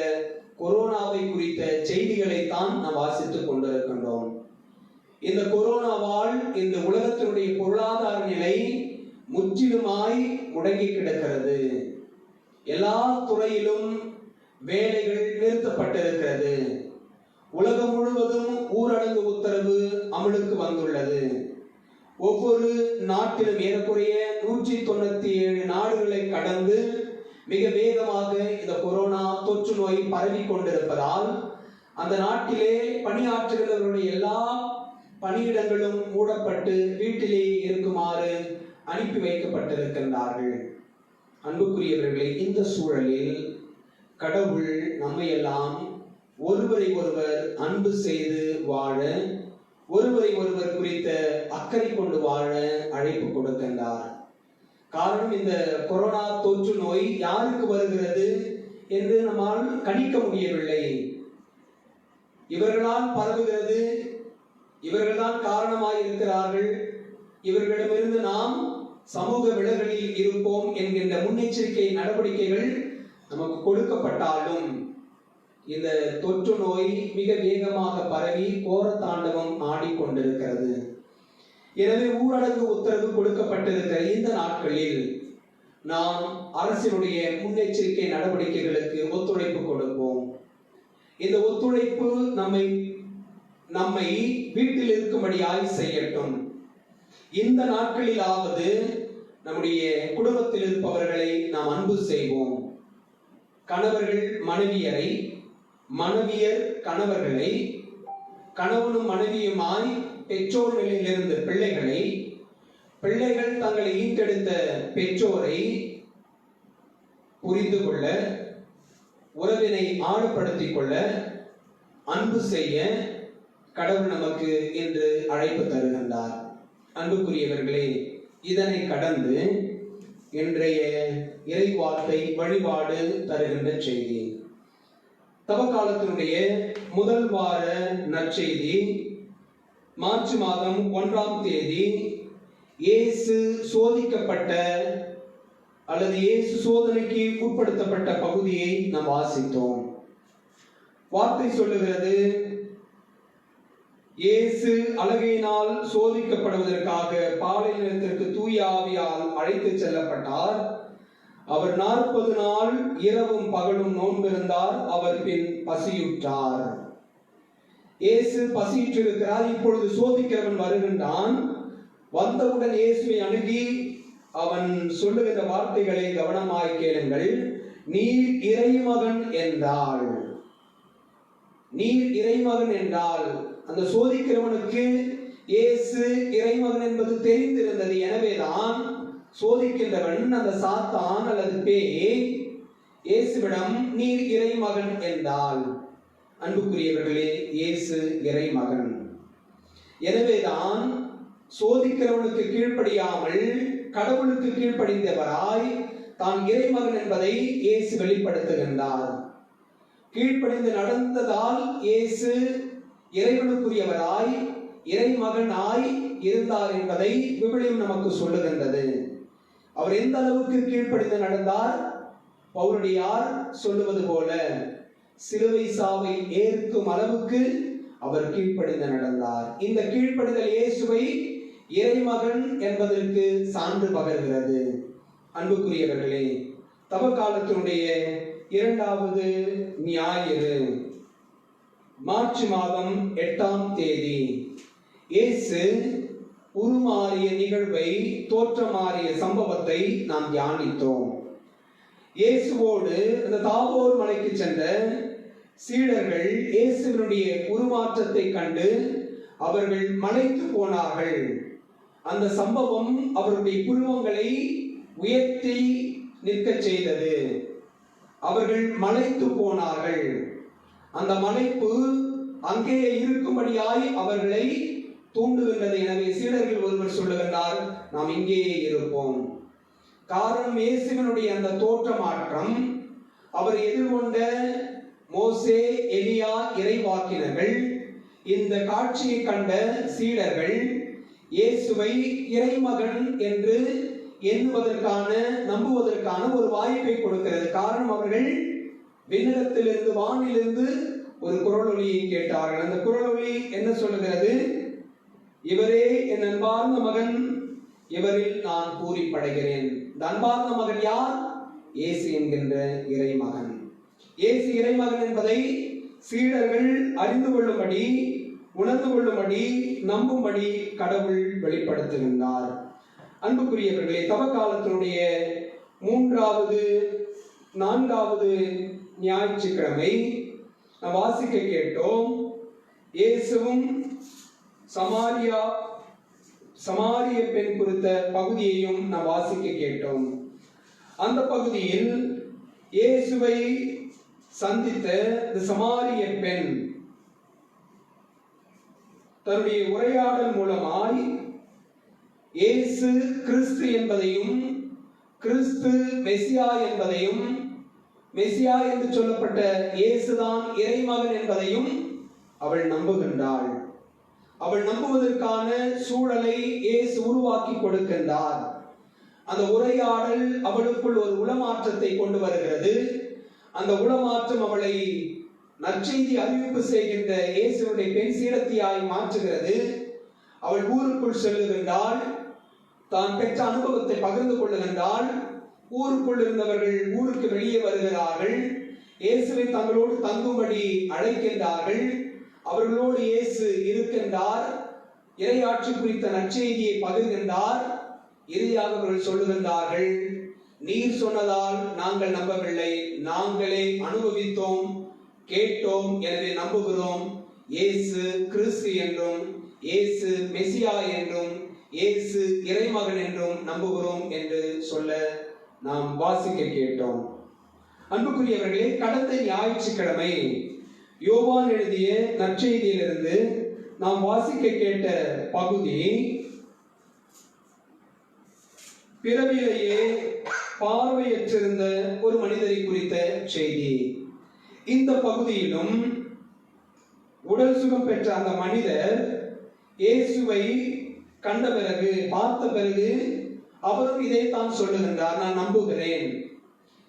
கொரோனாவை குறித்த செய்திகளைத்தான் நாம் வாசித்துக் கொண்டிருக்கின்றோம். இந்த கொரோனாவால் இந்த உலகத்தினுடைய பொருளாதார நிலை முற்றிலுமாய் முடங்கி கிடக்கிறது. எல்லா துறையிலும் வேலைகள் நிறுத்தப்பட்டிருக்கிறது. உலகம் முழுவதும் ஊரடங்கு உத்தரவு அமலுக்கு வந்துள்ளது. ஒவ்வொரு நாட்டிலும் ஏறக்குறைய 197 நாடுகளை கடந்து மிக வேகமாக இந்த கொரோனா தொற்று நோய் பரவி கொண்டிருப்பதால் அந்த நாட்டிலே பணியாற்றுகிறவர்களுடைய எல்லா பணியிடங்களும் மூடப்பட்டு வீட்டிலே இருக்குமாறு அனுப்பி வைக்கப்பட்டிருக்கின்றார்கள். அன்புக்குரியவர்களே, இந்த சூழலில் கடவுள் நம்மை எல்லாம் ஒருவரை ஒருவர் அன்பு செய்து வாழ, ஒருவரை ஒருவர் குறித்த அக்கறை கொண்டு வாழ அழைப்பு கொடுக்கின்றார். காரணம், இந்த கொரோனா தொற்று நோய் யாருக்கு வருகிறது என்று நம்மால் கணிக்க முடியவில்லை. இவர்களால் பரவுகிறது, இவர்கள்தான் காரணமாய் இருக்கிறார்கள், இவர்களிடமிருந்து நாம் சமூக விலகலில் இருப்போம் என்கின்ற முன்னெச்சரிக்கை நடவடிக்கைகள் நமக்கு கொடுக்கப்பட்டாலும் இந்த தொற்று நோய் மிக வேகமாக பரவி கோர தாண்டவம் ஆடிக்கொண்டிருக்கிறது. எனவே ஊரடங்கு உத்தரவு கொடுக்கப்பட்டிருக்கிற இந்த நாட்களில் நாம் அரசினுடைய முன்னெச்சரிக்கை நடவடிக்கைகளுக்கு ஒத்துழைப்பு கொடுப்போம். இந்த ஒத்துழைப்பு நம்மை வீட்டில் இருக்கும்படியாய் செய்யட்டும். இந்த நாட்களிலாவது நம்முடைய குடும்பத்தில் இருப்பவர்களை நாம் அன்பு செய்வோம். கணவர்கள் மனைவியரை, மனைவியர் கணவர்களை, கணவனும் மனைவியுமாய் பெற்றோர் நிலையிலிருந்து பிள்ளைகளை, பிள்ளைகள் தங்களை ஈட்டெடுத்த பெற்றோரை புரிந்து கொள்ள, உறவினை ஆழப்படுத்திக் கொள்ள, அன்பு செய்ய கடவுள் நமக்கு இன்று அழைப்பு தருகின்றார். அன்புக்குரியவர்களே, இதனை கடந்து இன்றைய இறைவார்த்தை வழிபாடு தருகின்ற செய்தி. தவக்காலத்தினுடைய முதல் வார நற்செய்தி மார்ச் மாதம் 1ஆம் தேதி இயேசு சோதிக்கப்பட்ட அல்லது இயேசு சோதனைக்கு உட்படுத்தப்பட்ட பகுதியை நாம் வாசித்தோம். வார்த்தை சொல்லுகிறது, இயேசு அலகையினால் சோதிக்கப்படுவதற்காக பாலைநிலத்திற்கு தூய ஆவியால் அழைத்து செல்லப்பட்டார். அவர் 40 நாள் இரவும் பகலும் நோன்பிருந்தார். அவர் பின் பசியுற்றார். இயேசு பசியுற்றிருக்கிறார். இப்பொழுது சோதிக்கிறவன் வருகின்றான். வந்தவுடன் இயேசுவை அணுகி அவன் சொல்லுகிற வார்த்தைகளை கவனமாய் கேளுங்கள். நீர் இறைமகன் என்றால், நீர் இறைமகன் என்றால், அந்த சோதிக்கிறவனுக்கு இயேசு இறைமகன் என்பது தெரிந்திருந்தது. எனவேதான் சோதிக்கின்றவன், அந்த சாத்தான் அல்லது பேய், இயேசுவிடம் நீர் இறைமகன் என்றால். அன்புக்குரியவர்களே, இயேசு இறைமகன். எனவேதான் சோதிக்கிறவனுக்கு கீழ்ப்படியாமல் கடவுளுக்கு கீழ்ப்படிந்தவராய் தான் இறைமகன் என்பதை இயேசு வெளிப்படுத்துகின்றார். கீழ்ப்படிந்து நடந்ததால் இயேசு இறைவனுக்குரியவராய் இறைமகனாய் இருந்தார் என்பதை விவிலியம் நமக்கு சொல்லுகின்றது. அவர் எந்த அளவுக்கு கீழ்ப்படிந்து நடந்தார்? பவுலடியார் சொல்லுவது போல சிலுவை சாவை ஏற்கும் அளவுக்கு அவர் கீழ்ப்படிந்து நடந்தார். இந்த கீழ்ப்படிதல் இயேசுவை இறைமகன் என்பதற்கு சான்று பகர்கிறது. அன்புக்குரியவர்களே, தவக்காலத்தினுடைய 2வது ஞாயிறு மார்ச் மாதம் 8ஆம் தேதி இயேசு உருமாறிய நிகழ்வை, தோற்றமாறிய சம்பவத்தை நாம் தியானித்தோம். இயேசுவோடு அந்த தாபோர் மலைக்கு சென்ற சீடர்கள் இயேசுவினுடைய உருமாற்றத்தை கண்டு அவர்கள் மலைத்து போனார்கள். அந்த சம்பவம் அவருடைய புருவங்களை உயர்த்தி நிற்க செய்தது. அவர்கள் மலைத்து போனார்கள். அந்த மலைப்பு அங்கேயே இருக்கும்படியாய் அவர்களை தூண்டுகின்றது. எனவே சீடர்கள் ஒருவர் சொல்லுகின்றார், நாம் இங்கேயே இருப்போம். காரணம், இயேசுவினுடைய அந்த தோற்றமாற்றம், அவர் எதிர்கொண்ட மோசே, எலியா இறைவாக்கினர்கள், இந்த காட்சியை கண்ட சீடர்கள் இயேசுவை இறைமகன் என்று எண்ணுவதற்கான, நம்புவதற்கான ஒரு வாய்ப்பை கொடுக்கிறது. காரணம், அவர்கள் விண்ணகத்திலிருந்து, வானிலிருந்து ஒரு குரலொலியை கேட்டார்கள். அந்த குரலொலி என்ன சொல்லுகிறது? இவரே என் அன்பார்ந்த மகன், இவரில் நான் பூரிப்படைகிறேன். இந்த அன்பார்ந்த மகன் யார்? இயேசு என்கின்ற இறைமகன். இயேசு இறைமகன் என்பதை சீடர்கள் அறிந்து கொள்ளும்படி, உணர்ந்து கொள்ளும்படி, நம்பும்படி கடவுள் வெளிப்படுத்துகின்றார். அன்புக்குரியவர்களே, தவக்காலத்தினுடைய 3வது 4வது ஞாயிற்றுக்கிழமை நாம் வாசிக்க கேட்டோம். இயேசுவும் சமாரிய பெண் குறித்த பகுதியையும் நாம் வாசிக்க கேட்டோம். அந்த பகுதியில் இயேசுவை சந்தித்த இந்த சமாரிய பெண் தன்னுடைய உரையாடல் மூலமாய் இயேசு கிறிஸ்து என்பதையும், கிறிஸ்து மெசியா என்பதையும், மெசியா என்று சொல்லப்பட்ட இயேசுதான் இறைமகன் என்பதையும் அவள் நம்புகின்றாள். அவள் நம்புவதற்கான சூழலை இயேசு உருவாக்கி கொடுக்கின்றார். அந்த உரையாடல் அவளுக்குள் ஒரு உளமாற்றத்தை கொண்டு வருகிறது. அந்த உளமாற்றம் அவளை நற்செய்தி அறிவிப்பு செய்கின்ற இயேசுடைய பெண் சீடத்தியாய் மாற்றுகிறது. அவள் ஊருக்குள் செல்லுகின்றாள். தான் பெற்ற அனுபவத்தை பகிர்ந்து கொள்ளுகின்றாள். ஊருக்குள் இருந்தவர்கள் ஊருக்கு வெளியே வருகிறார்கள். இயேசுவை தங்களோடு தங்கும்படி அழைக்கின்றார்கள். அவர்களோடு இயேசு இருக்கின்றார். இறையாட்சி குறித்த நற்செய்தியை பகிர்கின்றார். இறுதியாக அவர்கள் சொல்லுகின்றார்கள், நீர் சொன்னதால் நாங்கள் நம்பவில்லை, நாங்களே அனுபவித்தோம், கேட்டோம், எனவே நம்புகிறோம். இயேசு கிறிஸ்து என்றும், இயேசு மெசியா என்றும், இயேசு இறைமகன் என்றும் நம்புகிறோம் என்று சொல்ல நாம் வாசிக்க கேட்டோம். அன்புக்குரியவர்களே, கடந்த ஞாயிற்றுக்கிழமை யோவான் எழுதிய நற்செய்தியிலிருந்து நாம் வாசிக்க கேட்ட பகுதி பிறவிலேயே பார்வையற்றிருந்த ஒரு மனிதரை குறித்த செய்தி. இந்த பகுதியிலும் உடல் சுகம் பெற்ற அந்த மனிதர் இயேசுவை கண்ட பிறகு, பார்த்த பிறகு அவரும் இதைத்தான் சொல்லுகின்றார், நான் நம்புகிறேன்,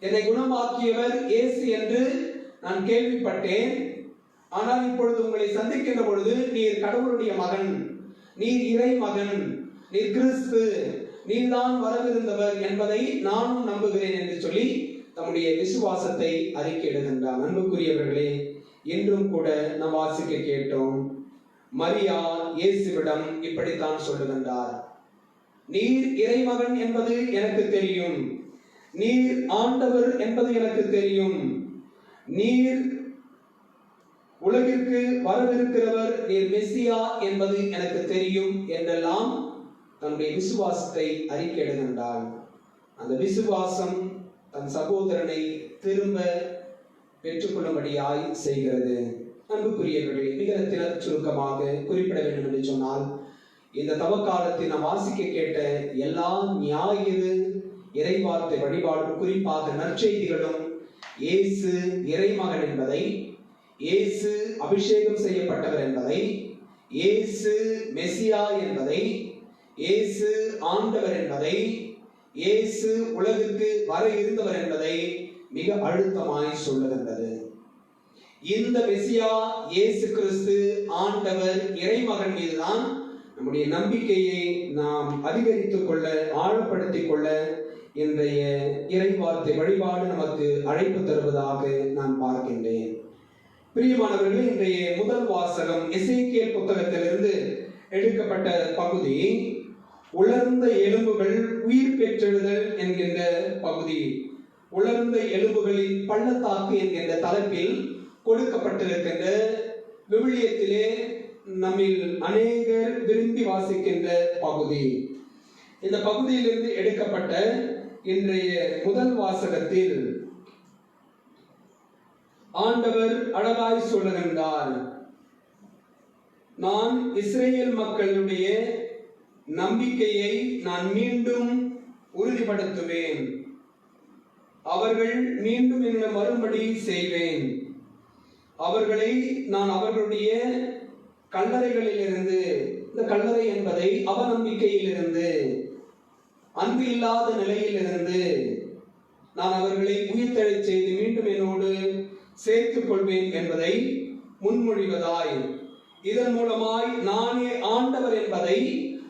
என்னை குணமாக்கியவர் இயேசு என்று நான் கேள்விப்பட்டேன். ஆனால் இப்பொழுது உங்களை சந்திக்கின்ற பொழுது நீர் கடவுளுடைய மகன், நீர் இறை மகன், நீர் கிறிஸ்து, நீர்தான் வரவிருந்தவர் என்பதை நானும் நம்புகிறேன் என்று சொல்லி தம்முடைய விசுவாசத்தை அறிக்கையிடுகின்றார். அன்புக்குரியவர்களே, இன்றும் கூட நாம் வாசிக்க கேட்டோம், மரியா இயேசுவிடம் இப்படித்தான் சொல்லுகின்றார், நீர் இறைமகன் என்பது எனக்கு தெரியும், நீர் ஆண்டவர் என்பது எனக்கு தெரியும், நீர் உலகிற்கு வரவிருக்கிறவர், நீர் மெசியா என்பது எனக்கு தெரியும் என்றெல்லாம் தன்னுடைய விசுவாசத்தை அறிக்கையிடுகின்றார். அந்த விசுவாசம் தன் சகோதரனை திரும்ப பெற்றுக்கொள்ளும்படியாய் செய்கிறது. அன்புக்குரியவர்களே, மிக சுருக்கமாக குறிப்பிட வேண்டும் என்று சொன்னால், இந்த தவக்காலத்தில் நாம் வாசிக்க கேட்ட எல்லா ஞாயிறு இறைவார்த்தை வழிபாடும், குறிப்பாக நற்செய்திகளும், இயேசு இறைமகன் என்பதை, இயேசு அபிஷேகம் செய்யப்பட்டவர் என்பதை, இயேசு மெசியா என்பதை, இயேசு ஆண்டவர் என்பதை, இயேசு உலகிற்கு வர இருந்தவர் என்பதை மிக அழுத்தமாய் சொல்லுகின்றது. இந்த மெசியா இயேசு கிறிஸ்து ஆண்டவர் இறைமகன் மீதுதான் நம்முடைய நம்பிக்கையை நாம் அதிகரித்துக் கொள்ள, ஆழப்படுத்திக் கொள்ள இன்றைய இறைவார்த்தை வழிபாடு நமக்கு அழைப்பு தருவதாக நான் பார்க்கின்றேன். பிரியமானவர்களே, இன்றைய முதல் வாசகம் எசேக்கியேல் புத்தகத்திலிருந்து எடுக்கப்பட்ட பகுதி உலர்ந்த எலும்புகள் உயிர் பெற்றெழுதல் என்கின்ற பகுதி. உலர்ந்த எலும்புகளின் பள்ளத்தாக்கு என்கின்ற தலைப்பில் கொடுக்கப்பட்டிருக்கின்ற விவிலியத்திலே நம்மில் அநேகர் விரும்பி வாசிக்கின்ற பகுதி. இந்த பகுதியிலிருந்து எடுக்கப்பட்ட இன்றைய முதல் வாசகத்தில் ஆண்டவர் அழகாய் சொல்லுகின்றார், நான் இஸ்ரேல் மக்களுடைய நம்பிக்கையை நான் மீண்டும் உறுதிப்படுத்துவேன், அவர்கள் மீண்டும் என்னிடம் வரும்படி செய்வேன், அவர்களை நான் அவர்களுடைய கல்லறைகளிலிருந்து, இந்த கல்லறை என்பதை அவநம்பிக்கையிலிருந்து, அன்பு இல்லாத நிலையிலிருந்து நான் அவர்களை உயிர்த்தெழச் செய்து மீண்டும் என்னோடு சேர்த்துக் கொள்வேன் என்பதை முன்மொழிவதாய், இதன் மூலமாய் நானே ஆண்டவர் என்பதை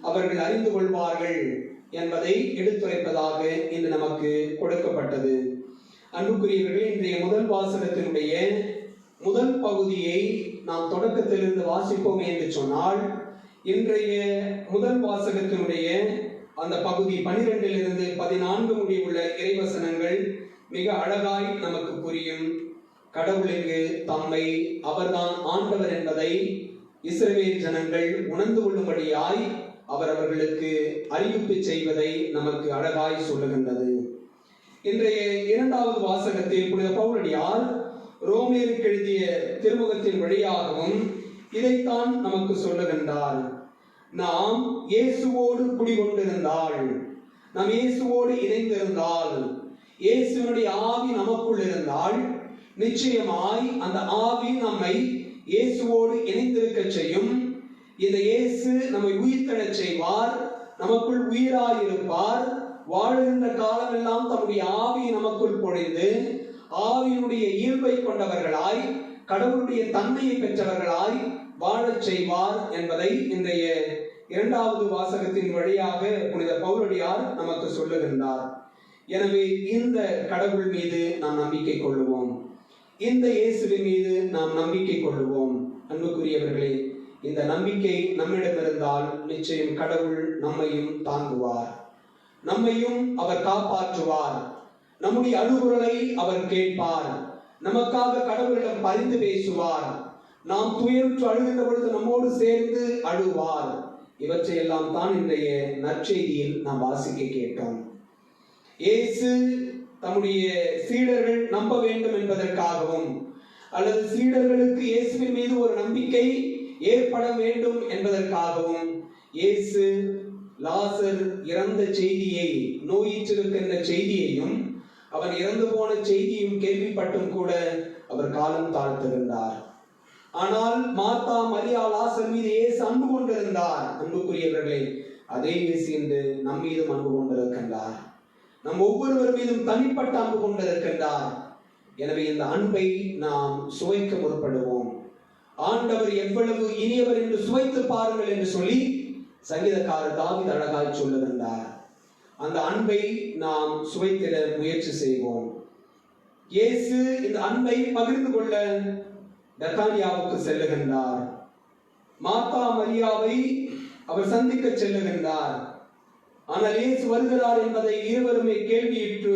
அவர்கள் அறிந்து கொள்வார்கள் என்பதை எடுத்துரைப்பதாக இன்று நமக்கு கொடுக்கப்பட்டது. அன்புக்குரியவர்களே, இன்றைய முதல் வாசகத்தினுடைய முதல் பகுதியை நாம் தொடக்கத்திலிருந்து வாசிப்போம் என்று சொன்னால், இன்றைய முதல் வாசகத்தினுடைய அந்த பகுதி 12 - 14 முடிவுள்ள இறைவசனங்கள் மிக அழகாய் நமக்கு புரியும். கடவுளுக்கு தம்மை அவர்தான் ஆண்டவர் என்பதை இஸ்ரவேல் ஜனங்கள் உணர்ந்து கொள்ளும்படியாய் அவர் அவர்களுக்கு அறிவிப்பு செய்வதை நமக்கு அழகாய் சொல்லுகின்றது. இன்றைய இரண்டாவது வாசகத்தில் புனித பவுலடியார் ரோமேருக்கு எழுதிய திருமுகத்தின் வழியாகவும் இதைத்தான் நமக்கு சொல்லுகின்றார். நாம் இயேசுவோடு குடிகொண்டிருந்தால், நாம் இயேசுவோடு இணைந்திருந்தால், இயேசுவினுடைய ஆவி நமக்குள் இருந்தால், நிச்சயமாய் அந்த ஆவி நம்மை இயேசுவோடு இணைந்திருக்க செய்யும். இந்த இயேசு நம்மை உயிர்த்தெழச் செய்வார், நமக்குள் உயிராயிருப்பார். வாழ்கின்ற காலமெல்லாம் தம்முடைய ஆவி நமக்குள் பொழிந்து ஆவியினுடைய இயல்பை கொண்டவர்களாய், கடவுளுடைய தன்மையை பெற்றவர்களாய் வாழச் செய்வார் என்பதை இன்றைய இரண்டாவது வாசகத்தின் வழியாக புனித பவுலடியார் நமக்கு சொல்லுகின்றார். எனவே இந்த கடவுள் மீது நாம் நம்பிக்கை கொள்ளுவோம், இந்த இயேசுவின் மீது நாம் நம்பிக்கை கொள்ளுவோம். அன்புக்குரியவர்களே, இந்த நம்பிக்கை நம்மிடம் இருந்தால் நிச்சயம் கடவுள் நம்மையும் தாங்குவார், நம்மையும் அவர் காப்பாற்றுவார், நம்முடைய அழுகுரலை அவர் கேட்பார், நமக்காக கடவுளிடம் பரிந்து பேசுவார், நாம் துயருற்று அழுகின்ற பொழுது நம்மோடு சேர்ந்து அழுவார். இவற்றையெல்லாம் தான் இன்றைய நற்செய்தியில் நாம் வாசிக்க கேட்டோம். இயேசு தம்முடைய சீடர்கள் நம்ப வேண்டும் என்பதற்காகவும், அல்லது சீடர்களுக்கு இயேசுவின் மீது ஒரு நம்பிக்கை ஏற்பட வேண்டும் என்பதற்காகவும் இயேசு லாசர் இறந்த செய்தியை, நோயிற்றிருக்கின்ற செய்தியையும் அவன் இறந்து போன செய்தியும் கேள்விப்பட்டும் கூட அவர் காலம் தாழ்த்துகின்றார். ஆனால் மார்த்தா, மரியா, லாசர் மீது இயேசு அன்பு கொண்டிருந்தார். அன்புக்குரியவர்களே, அதே இயேசு இன்று நம் மீதும் அன்பு கொண்டிருக்கின்றார், நம் ஒவ்வொருவர் மீதும் தனிப்பட்ட அன்பு கொண்டிருக்கின்றார். எனவே இந்த அன்பை நாம் சுவைக்க முற்படுவோம். ஆண்டவர் எவ்வளவு இனியவர் என்று சுவைத்து பாருங்கள் என்று சொல்லி சங்கீதக்காரர் தாவீது அழகாய் சொல்லுகின்றார். அந்த அன்பை நாம் சுவைத்திட முயற்சி செய்வோம். இயேசு இந்த அன்பை பகிர்ந்து கொள்ள பெத்தானியாவுக்கு செல்லுகின்றார். மார்த்தா மரியாவை அவர் சந்திக்க செல்லுகின்றார். ஆனால் இயேசு வருகிறார் என்பதை இருவருமே கேள்வியிட்டு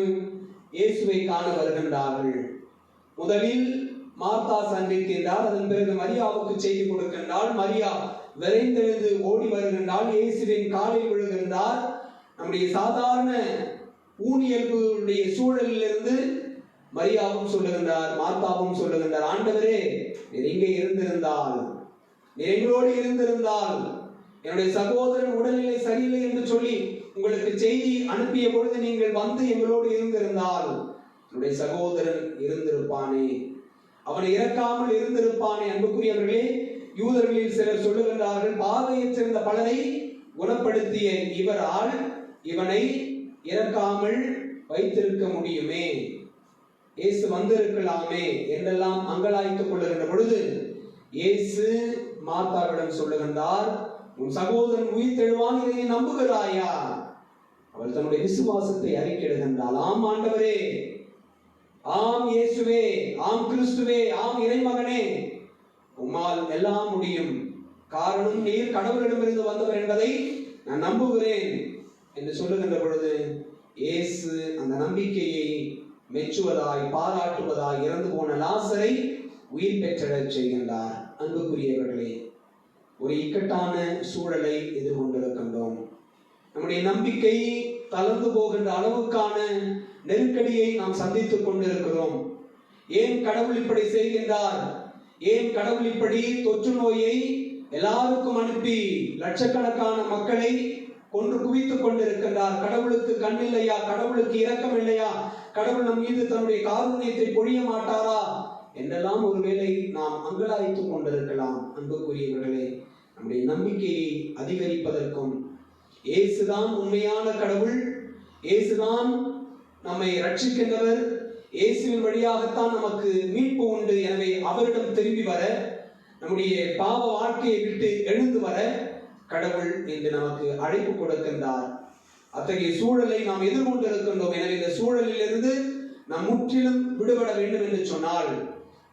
இயேசுவை காண வருகின்றார்கள். முதலில் மார்த்தா சந்திக்கின்றார், அதன் பிறகு மரியாவுக்கு செய்தி கொடுக்கின்றாள். மரியா விரைந்தெழுந்து ஓடி வருகின்றாள், இயேசுவின் காலில் விழுகின்றார். நம்முடைய சாதாரண ஊனியல்புடைய சூழலிலிருந்து மரியாவும் சொல்லுகின்றார், மார்த்தாவும் சொல்லுகின்றார், ஆண்டவரே, நீர் இங்கே இருந்திருந்தால், நீர் எங்களோடு இருந்திருந்தால், என்னுடைய சகோதரன் உடல்நிலை சரியில்லை என்று சொல்லி உங்களுக்கு செய்தி அனுப்பிய பொழுது நீங்கள் வந்து எங்களோடு இருந்திருந்தால் என்னுடைய சகோதரன் இருந்திருப்பானே, அவனை இறக்காமல் இருந்திருப்பானே. அன்புக்குரியவர்களே, யூதர்களில் சிலர் சொல்லுகின்றார்கள், பார்வையற்றிருந்த பலரை குணப்படுத்திய இவரால் இவனை இறக்காமல் வைத்திருக்க முடியுமே, இயேசு வந்திருக்கலாமே என்றெல்லாம் அங்கலாய்த்துக் கொள்ளுகின்ற பொழுது இயேசு மார்த்தாவிடம் சொல்லுகின்றார், உன் சகோதரன் உயிர்த்தெழுவான், இதை நம்புகிறாயா? அவள் தன்னுடைய விசுவாசத்தை அறிக்கையிடுகின்றாள். ஆம் ஆண்டவரே, ஆம் இயேசுவே, ஆம் கிறிஸ்துவே, ஆம் இறைமகனே, உம்மால் எல்லாம் முடியும், காரணம் நீர் கடவுளிடமிருந்து வந்தவர் என்பதை நான் நம்புகிறேன் என்று சொல்லுகின்ற பொழுது இயேசு அந்த நம்பிக்கையை மெச்சுவதாய், பாராட்டுவதாய் இறந்து போன லாசரை உயிர் பெற்றச் செய்கின்றார். அன்புக்குரியவர்களே, ஒரு இக்கட்டான சூழலை எதிர்கொண்டிருக்கின்றோம். நம்முடைய நம்பிக்கை தளர்ந்து போகின்ற அளவுக்கான நெருக்கடியை நாம் சந்தித்துக் கொண்டிருக்கிறோம். ஏன் கடவுள் இப்படி செய்கின்றார்? ஏன் கடவுள் இப்படி தொற்று நோயை எல்லாருக்கும் அனுப்பி லட்சக்கணக்கான மக்களை கொன்று குவித்துக் கொண்டிருக்கின்றார்? கடவுளுக்கு கண் இல்லையா? கடவுளுக்கு இரக்கம் இல்லையா? கடவுள் நம் மீது தன்னுடைய காருண்யத்தை பொழிய மாட்டாரா என்றெல்லாம் ஒருவேளை நாம் அங்கலாய்த்துக் கொண்டிருக்கலாம். அன்புக்குரியவர்களே, நம்முடைய நம்பிக்கையை அதிகரிப்பதற்கும், இயேசுதான் உண்மையான கடவுள், இயேசுதான் நம்மை ரட்சிக்கின்றவர், இயேசுவின் வழியாகத்தான் நமக்கு மீட்பு உண்டு, எனவே அவரிடம் திரும்பி வர, நம்முடைய பாவ வாழ்க்கையை விட்டு எழுந்து வர கடவுள் இன்று நமக்கு அழைப்பு கொடுக்கின்றார். அத்தகைய சூழலை நாம் எதிர்கொண்டிருக்கின்றோம். எனவே இந்த சூழலில் இருந்து நாம் முற்றிலும் விடுபட வேண்டும் என்று சொன்னால்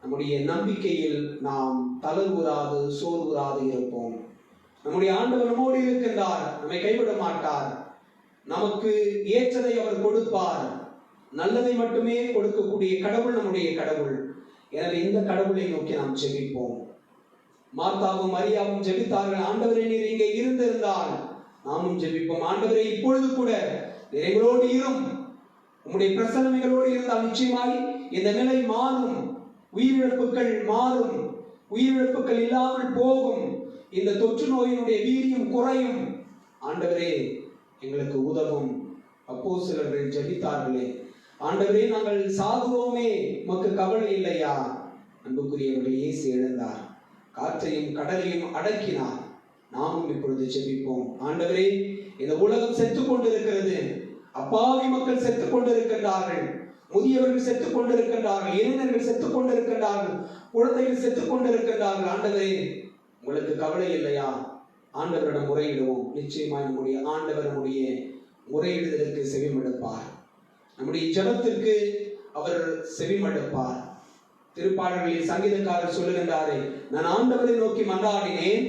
நம்முடைய நம்பிக்கையில் நாம் தளர்வுறாது, சோர்வுறாது இருப்போம். நம்முடைய ஆண்டவர் நம்மோடு இருக்கின்றார், நம்மை கைவிட மாட்டார், நமக்கு ஏற்றதை அவர் கொடுப்பார், நல்லதை மட்டுமே கொடுக்கக்கூடிய கடவுள் நம்முடைய கடவுள். எனவே இந்த கடவுளை நோக்கி நாம் ஜெபிப்போம். மார்த்தாவும் மரியாவும் ஜெபித்தார்கள், ஆண்டவரே நீர் இங்கே இருந்திருந்தால். நாமும் ஜெபிப்போம், ஆண்டவரே இப்பொழுது கூட நீர் எங்களோடு இரும், உம்முடைய பிரசன்னம் எங்களோடு இருந்தால் நிச்சயமாய் இந்த நிலை மாறும், உயிரிழப்புகள் மாறும், உயிரிழப்புகள் இல்லாமல் போகும், இந்த தொற்று நோயினுடைய வீரியம் குறையும். ஆண்டவரே எங்களுக்கு உதவும். அப்போஸ்தலர்கள் ஜெபித்தார்களே, ஆண்டவரே நாங்கள் சாகுவோமே, உமக்கு கவலை இல்லையா? அன்புக்குரியவர்கள், இயேசு எழுந்தார், காற்றையும் கடலையும் அடக்கினார். நாமும் இப்பொழுது ஜெபிப்போம். ஆண்டவரே, இந்த உலகம் செத்துக் கொண்டிருக்கிறது, அப்பாவி மக்கள் செத்துக் கொண்டிருக்கின்றார்கள், முதியவர்கள் செத்துக் கொண்டிருக்கின்றார்கள், இளைஞர்கள் செத்துக் கொண்டிருக்கின்றார்கள், குழந்தைகள் செத்துக் கொண்டிருக்கின்றார்கள். ஆண்டவரே, உங்களுக்கு கவலை இல்லையா? ஆண்டவரிடம் முறையிடுவோம். நிச்சயமாய் நம்முடைய ஆண்டவர் நம்முடைய முறையிடுதலுக்கு செவிமடுப்பார், நம்முடைய ஜெபத்திற்கு அவர் செவிமடுப்பார். திருப்பாடல்களில் சங்கீதக்காரர் சொல்லுகின்றாரே, நான் ஆண்டவரை நோக்கி மன்றாடினேன்,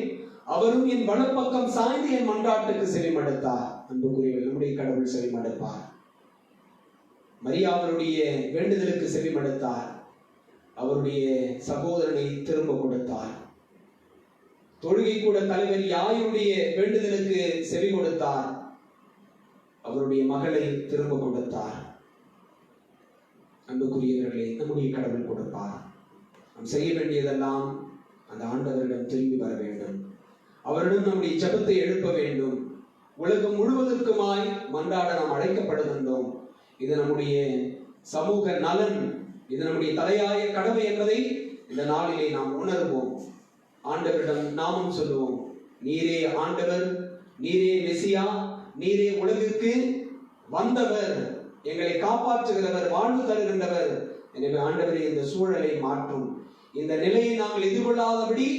அவரும் என் வலப்பக்கம் சாய்ந்து என் மன்றாட்டுக்கு செவிமடுத்தார். அன்புக்குரியவர்கள், நம்முடைய கடவுள் செவிமடுப்பார். மரியா அவருடைய வேண்டுதலுக்கு செவிமடுத்தார், அவருடைய சகோதரனை திரும்ப கொடுத்தார். தொழுகை கூட தலைவர் யாருடைய வேண்டுதலுக்கு செவி கொடுத்தார், அவருடைய மகளை திரும்ப கொடுத்தார். அன்புக்குரியவர்களே, நம்முடைய கடவுள் கொடுப்பார். நாம் செய்ய வேண்டியதெல்லாம் அந்த ஆண்டவரிடம் திரும்பி வர வேண்டும், அவரிடம் நம்முடைய ஜெபத்தை எழுப்ப வேண்டும். உலகம் முழுவதற்குமாய் மன்றாட நாம் அழைக்கப்படுகின்றோம். இது நம்முடைய சமூக நலன், இது நம்முடைய தலையாய கடமை என்பதை இந்த நாளிலே நாம் உணர்வோம். ஆண்டவரிடம் நாமும் சொல்லுவோம், நீரே ஆண்டவர், நீரே மெசியா, நீரே உலகிற்கு வந்தவர், எங்களை காப்பாற்றுகிறவர், வாழ்வு தருகின்றவர். எனவே ஆண்டவரே, இந்த சூழலை மாற்றும், இந்த நிலையை நாங்கள் எதிர்கொள்ளாதபடி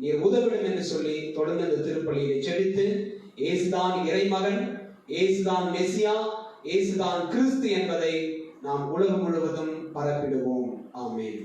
நீர் உதவிடும் என்று சொல்லி தொடர்ந்து இந்த திருப்பலியை செபித்து, இயேசுதான் இறைமகன், இயேசுதான் மெசியா, இயேசுதான் கிறிஸ்து என்பதை நாம் உலகம் முழுவதும் பரப்பிடுவோம். ஆமென்.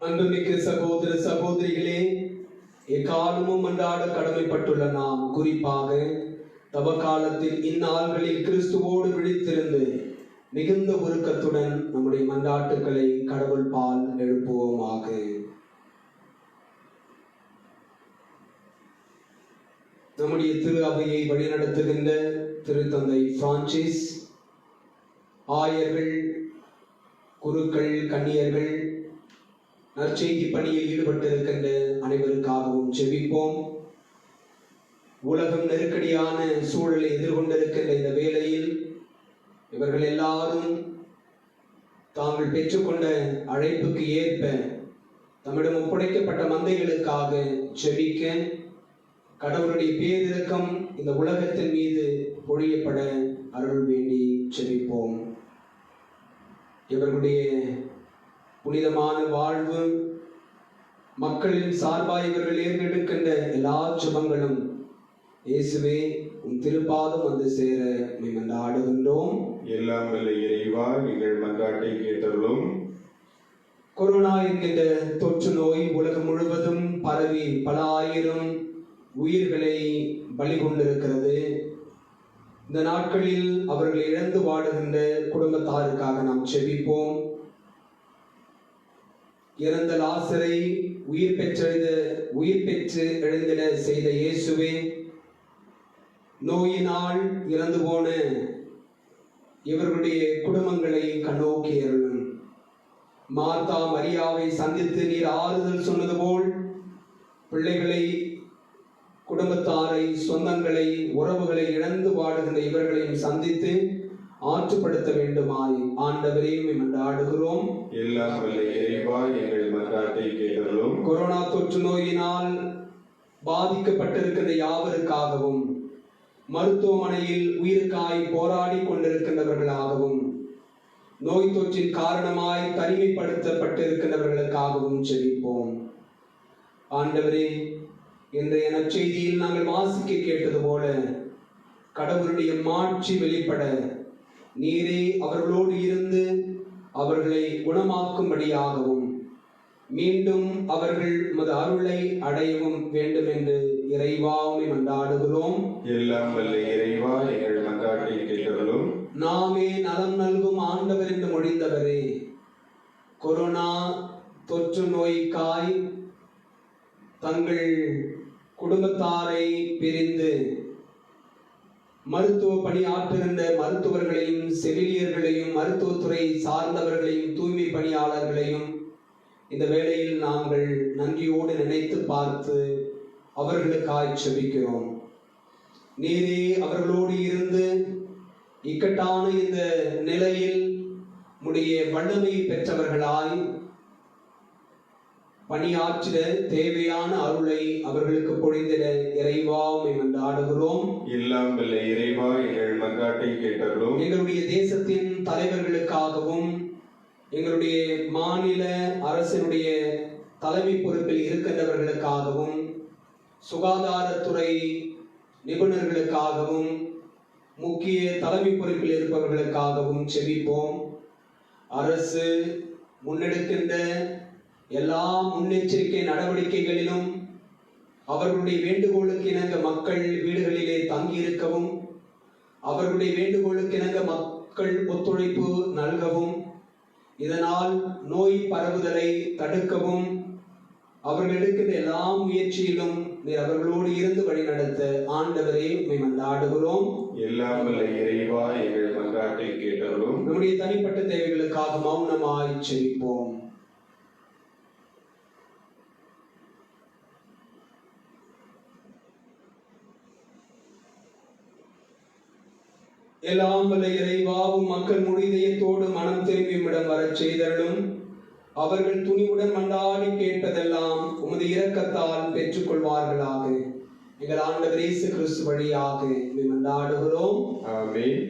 அன்புமிக்க சகோதர சகோதரிகளே, எக்காலமும் மன்றாட கடமைப்பட்டுள்ள நாம் குறிப்பாக தவ காலத்தில் இந்நாள்களில் கிறிஸ்துவோடு விழித்திருந்து மிகுந்த உருக்கத்துடன் நம்முடைய மன்றாட்டுக்களை கடவுள் பால் எழுப்புவோமாக. நம்முடைய திரு அவையை வழிநடத்துகின்ற திருத்தந்தை பிரான்சிஸ், ஆயர்கள், குருக்கள், கன்னியர்கள், நற்செய்தி பணியில் ஈடுபட்டிருக்கின்ற அனைவருக்காகவும் ஜெபிப்போம். உலகம் நெருக்கடியான சூழலை எதிர்கொண்டிருக்கின்ற இந்த வேளையில் இவர்கள் எல்லாரும் தாங்கள் பெற்றுக்கொண்ட அழைப்புக்கு ஏற்ப தம்மிடம் ஒப்படைக்கப்பட்ட மந்தைகளுக்காக ஜெபிக்க கடவுளுடைய பேரிரக்கம் இந்த உலகத்தின் மீது பொழியப்பட அருள் வேண்டி செபிப்போம். இவர்களுடைய புனிதமான வாழ்வு, மக்களின் சார்பாய் இவர்கள் ஏற்பெடுக்கின்ற எல்லா சுபங்களும் இயேசுவே உன் திருப்பாதம் வந்து சேர மன்றாடுகின்றோம். எல்லாம் வல்ல இறைவா, எங்கள் மன்றாட்டை கேட்டருளும். கொரோனா என்கின்ற தொற்று நோய் உலகம் முழுவதும் பரவி பல ஆயிரம் உயிர்களை பலி கொண்டிருக்கிறது. இந்த நாட்களில் அவர்கள் இழந்து வாடுகின்ற குடும்பத்தாருக்காக நாம் செபிப்போம். இறந்த லாசரை உயிர் பெற்று எழுந்திட செய்த இயேசுவே, நோயினால் இறந்து போன இவர்களுடைய குடும்பங்களை கண்ணோக்கி அருளும். மார்த்தா மரியாவை சந்தித்து நீர் ஆறுதல் சொன்னது போல் பிள்ளைகளை, குடும்பத்தாரை, சொந்தங்களை, உறவுகளை இழந்து வாடுகின்ற இவர்களையும் சந்தித்து ஆற்றுப்படுத்த வேண்டுமாய் ஆண்டவரே மன்றாடுகிறோம். எல்லாம் வல்ல இறைவா, எங்கள் மன்றாட்டை கேட்டருளும். கொரோனா தொற்று நோயினால் பாதிக்கப்பட்டிருக்கின்ற யாவருக்காகவும், மருத்துவமனையில் உயிருக்காய் போராடி கொண்டிருக்கின்றவர்களாகவும், நோய் தொற்றின் காரணமாய் தனிமைப்படுத்தப்பட்டிருக்கின்றவர்களுக்காகவும் செபிப்போம். ஆண்டவரே, இன்றைய நற்செய்தியில் நாங்கள் வாசிக்க கேட்டது போல கடவுளுடைய மாட்சி வெளிப்பட நீரே அவர்களோடு இருந்து அவர்களை குணமாக்கும்படியாகவும் மீண்டும் அவர்கள் உமது அருளை அடையவும் வேண்டும் என்று இறைவாவை மன்றாடுகிறோம். எல்லாம் வல்ல இறைவா, எங்கள் மன்றாட்டை கேட்டருளும். நாமே நலம் நல்கும் ஆண்டவர் என்று மொழிந்தவரே, கொரோனா தொற்று நோய்க்காய் தங்கள் குடும்பத்தாரை பிரிந்து மருத்துவ பணியாற்றுகின்ற மருத்துவர்களையும், செவிலியர்களையும், மருத்துவத்துறை சார்ந்தவர்களையும், தூய்மை பணியாளர்களையும் இந்த வேளையில் நாங்கள் நன்றியோடு நினைத்து பார்த்து அவர்களுக்காய் செபிக்கிறோம். நீரே அவர்களோடு இருந்து இக்கட்டான இந்த நிலையில் உம்முடைய வல்லமை பெற்றவர்களாய் பணியாற்றிட தேவையான அருளை அவர்களுக்கு பொழிந்திட இறைவாவை மன்றாடுகிறோம். எல்லாம் வல்ல இறைவா, எங்கள் மன்றாட்டை கேட்டருளும். எங்களுடைய தேசத்தின் தலைவர்களுக்காகவும், எங்களுடைய மாநில அரசினுடைய தலைமை பொறுப்பில் இருக்கின்றவர்களுக்காகவும், சுகாதாரத்துறை நிபுணர்களுக்காகவும், முக்கிய தலைமை பொறுப்பில் இருப்பவர்களுக்காகவும் செபிப்போம். அரசு முன்னெடுக்கின்ற எல்லா முன்னெச்சரிக்கை நடவடிக்கைகளிலும் அவர்களுடைய வேண்டுகோளுக்கு இணங்க மக்கள் வீடுகளிலே தங்கியிருக்கவும், அவர்களுடைய வேண்டுகோளுக்கு இணங்க மக்கள் ஒத்துழைப்பு நல்கவும், இதனால் நோய் பரவுதலை தடுக்கவும் அவர்கள் எடுக்கின்ற எல்லா முயற்சியிலும் நீர் அவர்களோடு இருந்து வழிநடத்த ஆண்டவரே உம்மை மன்றாடுகிறோம். எல்லாம் வல்ல இறைவா, எங்கள் மன்றாட்டை கேட்டருளும். நம்முடைய தனிப்பட்ட தேவைகளுக்காக மௌனமாய் செபிப்போம். எல்லாம் வல்ல இறைவாவும் மக்கள் முடிதயத்தோடு மனம் திரும்பியுமிடம் வரச் செய்தருளும். அவர்கள் துணிவுடன் மன்றாடி கேட்பதெல்லாம் உமது இரக்கத்தால் பெற்றுக் கொள்வார்களாக. எங்கள் ஆண்டவர் இயேசு கிறிஸ்து வழியாக மன்றாடுகிறோம். ஆமென்.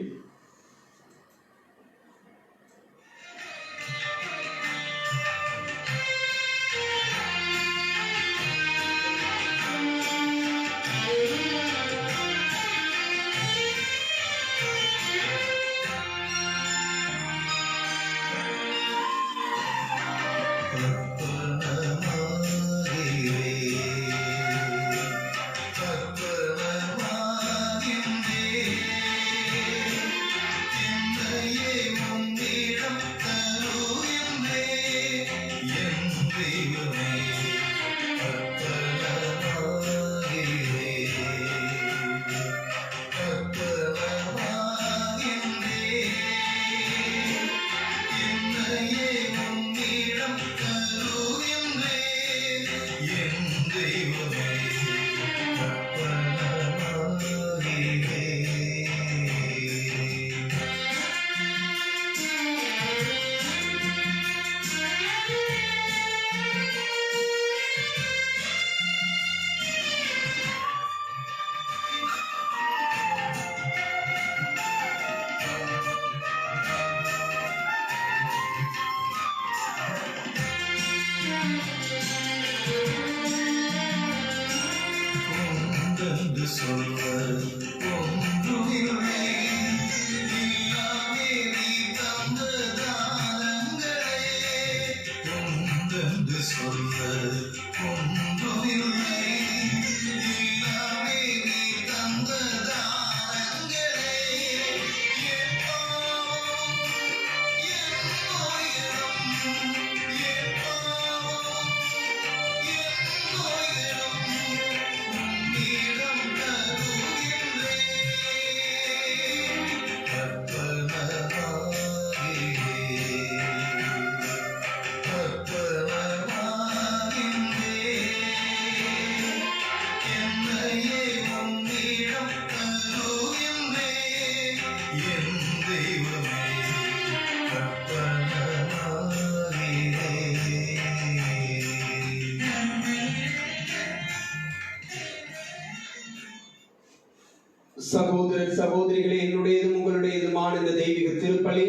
சகோதர சகோதரிகளே, என்னுடையதும் உங்களுடையதுமான இந்த தெய்வீக திருப்பலி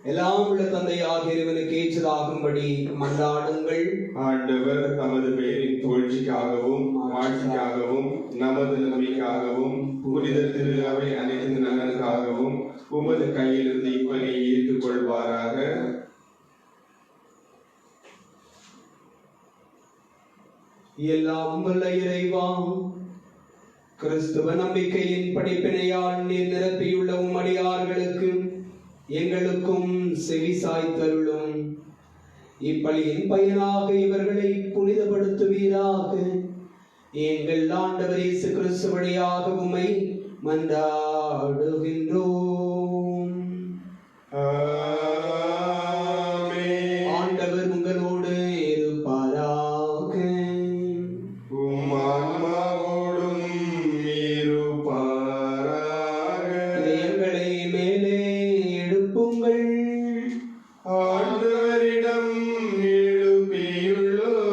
எல்லாம் உள்ள தந்தை ஆகிய இறைவனுக்கு ஏற்றதாகும்படி மன்றாடுங்கள். ஆண்டவர் தமது பெயரின் புகழ்ச்சிக்காகவும் ஆட்சிக்காகவும் நமது நம்பிக்கையாகவும் புனித திரு அவை அனைத்து நலனுக்காகவும் உமது கையிலிருந்து இப்பலியை ஏற்றுக்கொள்வாராக. எல்லாம் வல்ல இறைவா, கிறிஸ்துவ நம்பிக்கையின் படிப்பினையால் நீர் நிரப்பியுள்ள உம்மடியார்களுக்கு எங்களுக்கும் செவி சாய்த்தருளும். இப்பலியின் பயனாக இவர்களை புனிதப்படுத்துவீராக. எங்கள் ஆண்டவர் இயேசு கிறிஸ்து வழியாக உம்மை மன்றாடுகின்றோம். ஆண்டவர் உங்களோடு இருப்பாராக. இதயங்களை மேலே எழுப்புங்கள். ஆண்டவரிடம் எழுப்பியுள்ளோம்.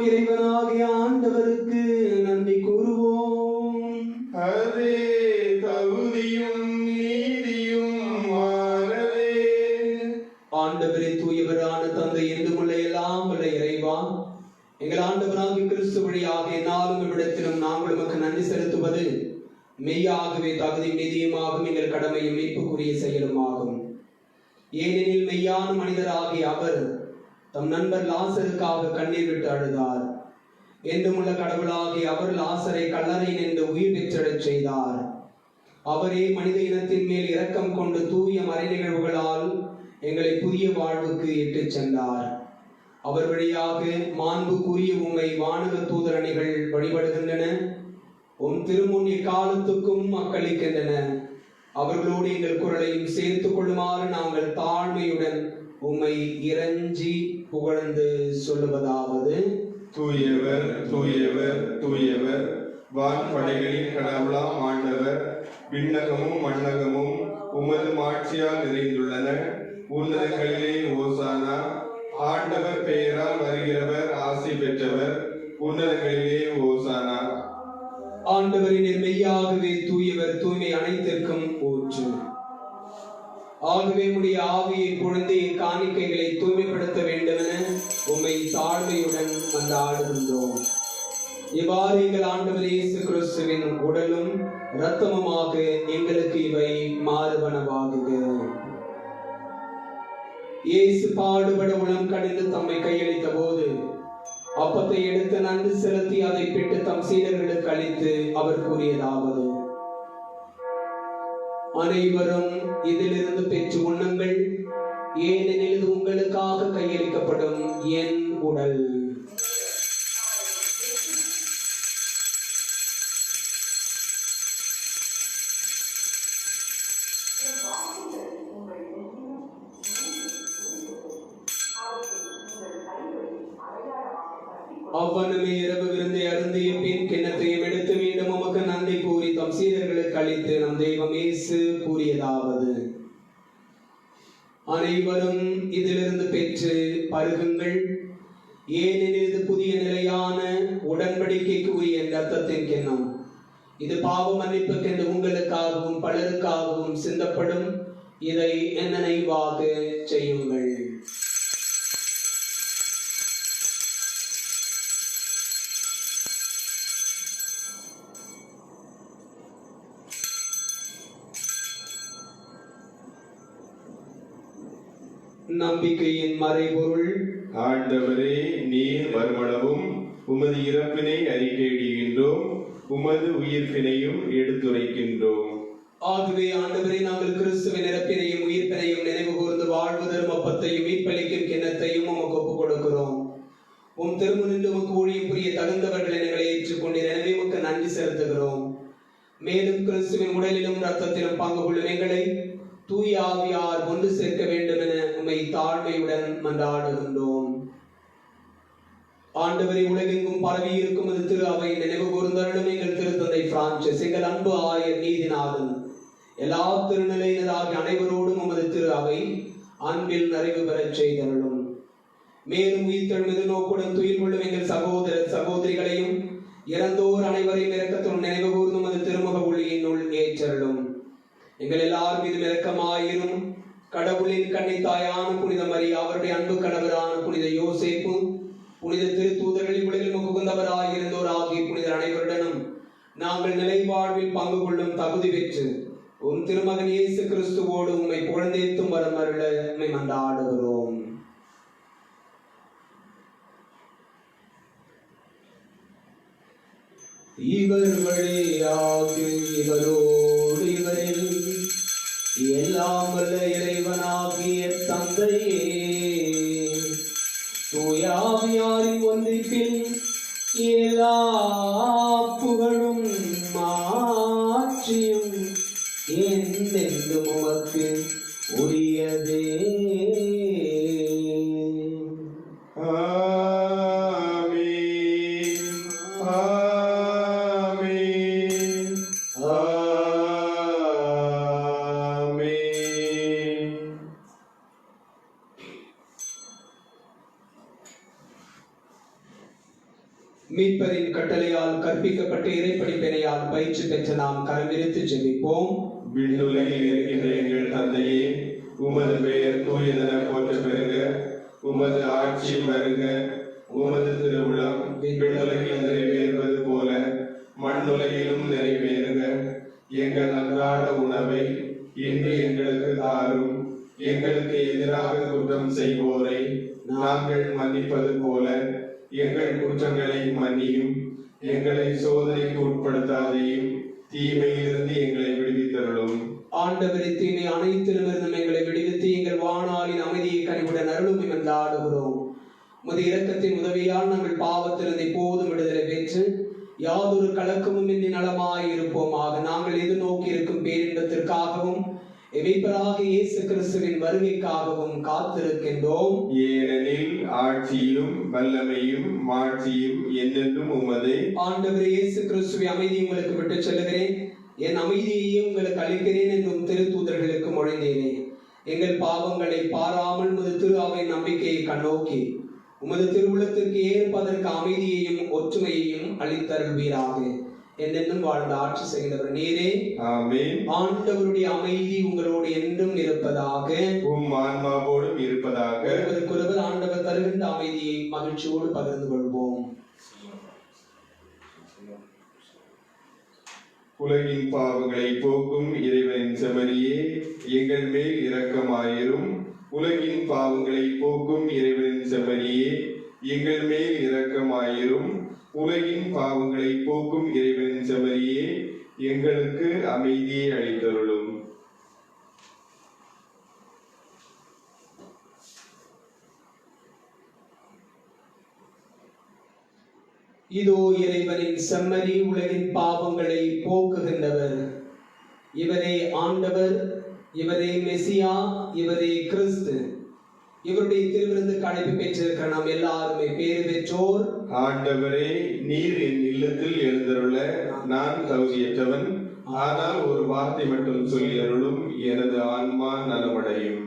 இறைவனாகிய ஆண்டவருக்கு நன்றி கூறுவோம். அதே தகுதியும் நீதியுமானதே. ஆண்டவரே, தூயவரான தந்தை, என்றும் உள்ள எல்லாம் உள்ள இறைவா, எங்கள் ஆண்டவராகிய கிறிஸ்து வழியாக என்னாலும் இவ்விடத்திலும் நாங்கள் உமக்கு நன்றி செலுத்துவது மெய்யாகவே தகுதி நீதியுமாகும், எங்கள் கடமையும் மீட்புக்குரிய செயலுமாகும். ஏனெனில் மெய்யான மனிதராகிய அவர் தம் நண்பர் லாசருக்காக கண்ணீர் விட்டு அழுதார். என்றும் உள்ள கடவுளாகிய அவர் லாசரை கல்லறை நின்று உயிர் பெற்றெழச் செய்தார். அவரே மனித இனத்தின் மேல் இரக்கம் கொண்டு தூய மறை நிகழ்வுகளால் எங்களை புதிய வாழ்வுக்கு இட்டுச் சென்றார். அவர் வழியாக மாண்புக்குரிய உம்மை வானக தூதரணிகள் வழிபடுகின்றன. உம் திருமுன் எக்காலத்துக்கும் மக்களிக்கின்றன. அவர்களோடு எங்கள் குரலையும் சேர்த்துக் கொள்ளுமாறு நாங்கள் தாழ்மையுடன் உம்மை இறைஞ்சி புகழ்ந்து சொல்லுவதாவது: தூயவர் தூயவர் தூயவர், வான்படைகளின் கடவுளாம் ஆண்டவர். விண்ணகமும் மண்ணகமும் உமது மாட்சியால் நிறைந்துள்ளன. உன்னதங்களிலே ஓசானா. ஆண்டவர் பெயரால் வருகிறவர் ஆசி பெற்றவர். உன்னதங்களிலே ஓசானா. ஆண்டவரின் மெய்யாகவே தூயவர், தூய்மை அனைத்திற்கும் ஊற்று. ஆகவே உடைய ஆவியை பொழுது காணிக்கைகளை தூய்மைப்படுத்த வேண்டுமென உம்மை தாழ்மையுடன் மன்றாடுகின்றோம். இவ்வாறு எங்கள் ஆண்டவர் இயேசு கிறிஸ்துவின் உடலும் இரத்தமுமாக எங்களுக்கு இவை மாறுவனவாகுக. இயேசு பாடுபட உளம் கடிந்து தம்மை கையளித்த போது அப்பத்தை எடுத்து நன்றி செலுத்தி அதை பிட்டு தம் சீடர்களுக்கு அளித்து அவர் கூறியதாவது: அனைவரும் இதிலிருந்து பெற்று உண்ணுங்கள், ஏனெனில் இது உங்களுக்காக கையளிக்கப்படும் என் உடல். அவ்வண்ணமே இரவு விருந்தை அருந்திய பின் கிண்ணத்தையும் எடுத்து மீண்டும் உமக்கு நன்றி கூறி தம் சீடர்களுக்கு அளித்து நம் தெய்வம் இயேசு கூறியதாவது: அனைவரும் இதிலிருந்து பெற்று பருகுங்கள், ஏனெனில் இது புதிய நிலையான உடன்படிக்கைக்கு உரிய இரத்தத்தின் கிண்ணம். இது பாவ மன்னிப்புக்கென்று உங்களுக்காகவும் பலருக்காகவும் சிந்தப்படும். இதை என் நினைவாக செய்யுங்கள். நம்பிக்கையின் மறைபொருள். ஆண்டவரே, நீர் வருமளவும் உமது இறப்பினை அறிக்கையிடுகின்றோம், உமது உயிர்ப்பினையும் எடுத்துரைக்கின்றோம். ஆகவே ஆண்டவரே, நாங்கள் கிறிஸ்துவின் இறப்பினையும் உயிர்ப்பினையும் நினைவு கூர்ந்து வாழ்வு தரும் அப்பத்தையும் மீட்பளிக்கும் கிண்ணத்தையும் உமக்கு ஒப்புக் கொடுக்கிறோம். உம் திருமுனின்று உமக்கு ஊழியம் புரிய தகுந்தவர்களை எங்களை ஏற்றுக்கொண்டீர். எனவே உமக்கு நன்றி செலுத்துகிறோம். மேலும் கிறிஸ்துவின் உடலிலும் இரத்தத்திலும் பங்கு கொள்ளும் எங்களை தூய ஆவியார் ஒன்று சேர்க்க வேண்டும் என உம்மை தாழ்மையுடன் மன்றாடுகின்றோம். ஆண்டவரை, உலகெங்கும் பரவி இருக்கும் அது திரு அவை நினைவு கூர்ந்தருளும் எங்கள் திருத்தந்தை பிரான்சிஸ், எங்கள் அன்பு ஆயர் நீதிநாதன், எல்லா திருநிலையினராகிய அனைவரோடும் உமது திரு அவை அன்பில் நிறைவு பெறச் செய்தருளும். மேலும் உயிர்த்தெழும் எதிர்நோக்குடன் துயில் கொள்ளும் எங்கள் சகோதர சகோதரிகளையும் இறந்தோர் அனைவரையும் இரக்கத்துடன் நினைவு கூர்ந்தும் அது திருமுக ஒளியினுள் ஏற்றருளும். எங்கள் எல்லார் மீதும் இரக்கமாயிரும். கடவுளின் கன்னித்தாயான புனித மரியா, அவருடைய அன்பு கணவரான புனித யோசேப்பு, புனித திருத்தூதர்களில் உலகில் முகுந்தவராயிருந்தோர் ஆகிய புனிதர் அனைவருடனும் நாங்கள் நிலை வாழ்வில் பங்கு கொள்ளும் தகுதி பெற்று உன் திருமகன் இயேசு கிறிஸ்துவோடு உம்மை புகழ்ந்தேத்தும் வரம் அருள உம்மை மன்றாடுகிறோம். இவர் வழியாக இவரோடு இவரில் எல்லாம் வல்ல இறைவனாகிய தந்தையே, தூயாவியாரின் ஒன்றிப்பில் எல்லா புகழும் மாட்சியும் என்றென்றும் உமக்கு உரியதே. மீட்பரின் கட்டளையால் கற்பிக்கப்பட்ட இறைப்படிப்பினையால் பயிற்சி பெற்ற நாம் கரவிரித்து ஜெபிப்போம். விண்ணுலகில் இருக்கின்ற எங்கள் தந்தையே, உமது பெயர் தூயதென போற்ற பெறுக, உமது ஆட்சி வருக, உமது திருவுளம் விண்ணுலகில் நிறைவேறுவது போல மண்ணுலகிலும் நிறைவேறுக. எங்கள் அன்றாட உணவை இன்று எங்களுக்கு தாரும். எங்களுக்கு எதிராக குற்றம் செய்வோரை நாங்கள் மன்னிப்பது போல எங்கள் குற்றங்களை மன்னியும். எங்களை சோதனைக்கு உட்படுத்தாதையும், தீமையிலிருந்து எங்களை விடுவித்தருளும். ஆண்டவரே, தீமை அனைத்திலுமிருந்தும் எங்களை விடுவித்து எங்கள் வாணாளின் அமைதியை கனிவுடன் அருளும் என்று ஆடுகிறோம். உமது இரக்கத்தின் உதவியால் நாங்கள் பாவத்திலிருந்து எப்போதும் விடுதலை பெற்று யாதொரு கலக்கமும் இன்றி நலமாய் இருப்போமாக. நாங்கள் எதிர்நோக்கி இருக்கும் பேரின்பத்திற்காகவும் மீட்பராகிய இயேசு கிறிஸ்துவின் வருகைக்காகவும் காத்திருக்கின்றோம். ஏனெனில் ஆட்சியும் வல்லமையும் மாட்சியும் என்றென்றும் உமதே. ஆண்டவரே இயேசு கிறிஸ்துவை அமைதி உங்களுக்கு விட்டு செல்லுகிறேன், என் அமைதியையே உங்களுக்கு அளிக்கிறேன் என்றும் திருத்தூதர்களுக்கு மொழிந்தேனே. எங்கள் பாவங்களை பாராமல் உமது திரு அவை நம்பிக்கையை கண்ணோக்கி உமது திருவுளத்திற்கு ஏற்பதற்கு அமைதியையும் ஒற்றுமையையும் அளித்தருள்வீராக. என்னென்னும் வாழ்ந்து ஆட்சி செய்கிறவர் நீரே. ஆமென். ஆண்டவருடைய அமைதி உங்களோடு என்றும் இருப்பதாக, உம் ஆன்மாவோடும் இருப்பதாக. ஒருவருக்கொருவர் ஆண்டவர் தருகின்ற அமைதியை மகிழ்ச்சியோடு பகிர்ந்து கொள்வோம். உலகின் பாவங்களை போக்கும் இறைவனின் செம்மறியே, எங்கள் மேல் இரக்கமாயிரும். உலகின் பாவங்களை போக்கும் இறைவனின் செம்மறியே, எங்கள் மேல் இரக்கமாயிரும். உலகின் பாவங்களை போக்கும் இறைவனின் செம்மறியே, எங்களுக்கு அமைதியை அளித்தருளும். இதோ இறைவனின் செம்மறி, உலகின் பாவங்களை போக்குகின்றவர். இவரே ஆண்டவர், இவரே மெசியா, இவரே கிறிஸ்து. இவருடைய திருவிருந்துக்கு அழைப்பு பெற்றிருக்கிற நாம் எல்லாருமே பேர் பெற்றோர். ஆண்டவரே, நீர் என் இல்லத்தில் எழுந்தருள நான் தகுதியற்றவன். ஆனால் ஒரு வார்த்தை மட்டும் சொல்லி அருளும், எனது ஆன்மா நலமடையும்.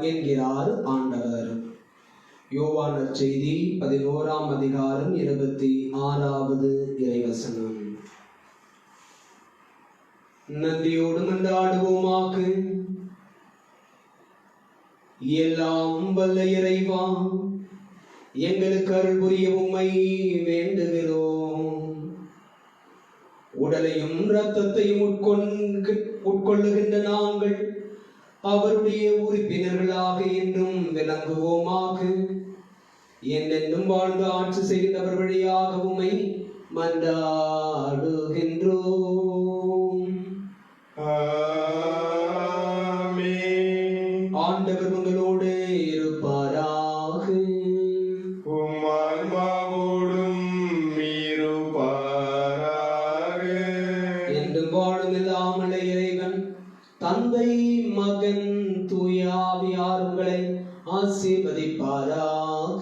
என்கிறார் ஆண்டவர். யோவான் நற்செய்தி 11ஆம் அதிகாரம் 26வது இறைவசனம். நன்றியோடு மன்றாடுவோமாக. எல்லாம் வல்ல இறைவா, எங்களுக்கு அருள் புரிய உம்மை வேண்டுகிறோம். உடலையும் இரத்தத்தையும் உட்கொள்ளுகின்ற நாங்கள் அவருடைய உறுப்பினர்களாக என்றும் விளங்குவோமாக. என்னென்னும் வாழ்ந்து ஆட்சி செய்கின்றவர் வழியாக உம்மை மன்றாடுகின்றோம். ஆண்டவர் உங்களோடு இருப்பாராக. உம் ஆன்மாவோடும் இருப்பாராக. என்றும் வாழும் இல்லாமல் இறைவன் தந்தை, மகன், தூய ஆவியார் உங்களை ஆசீர்வதிப்பாராக.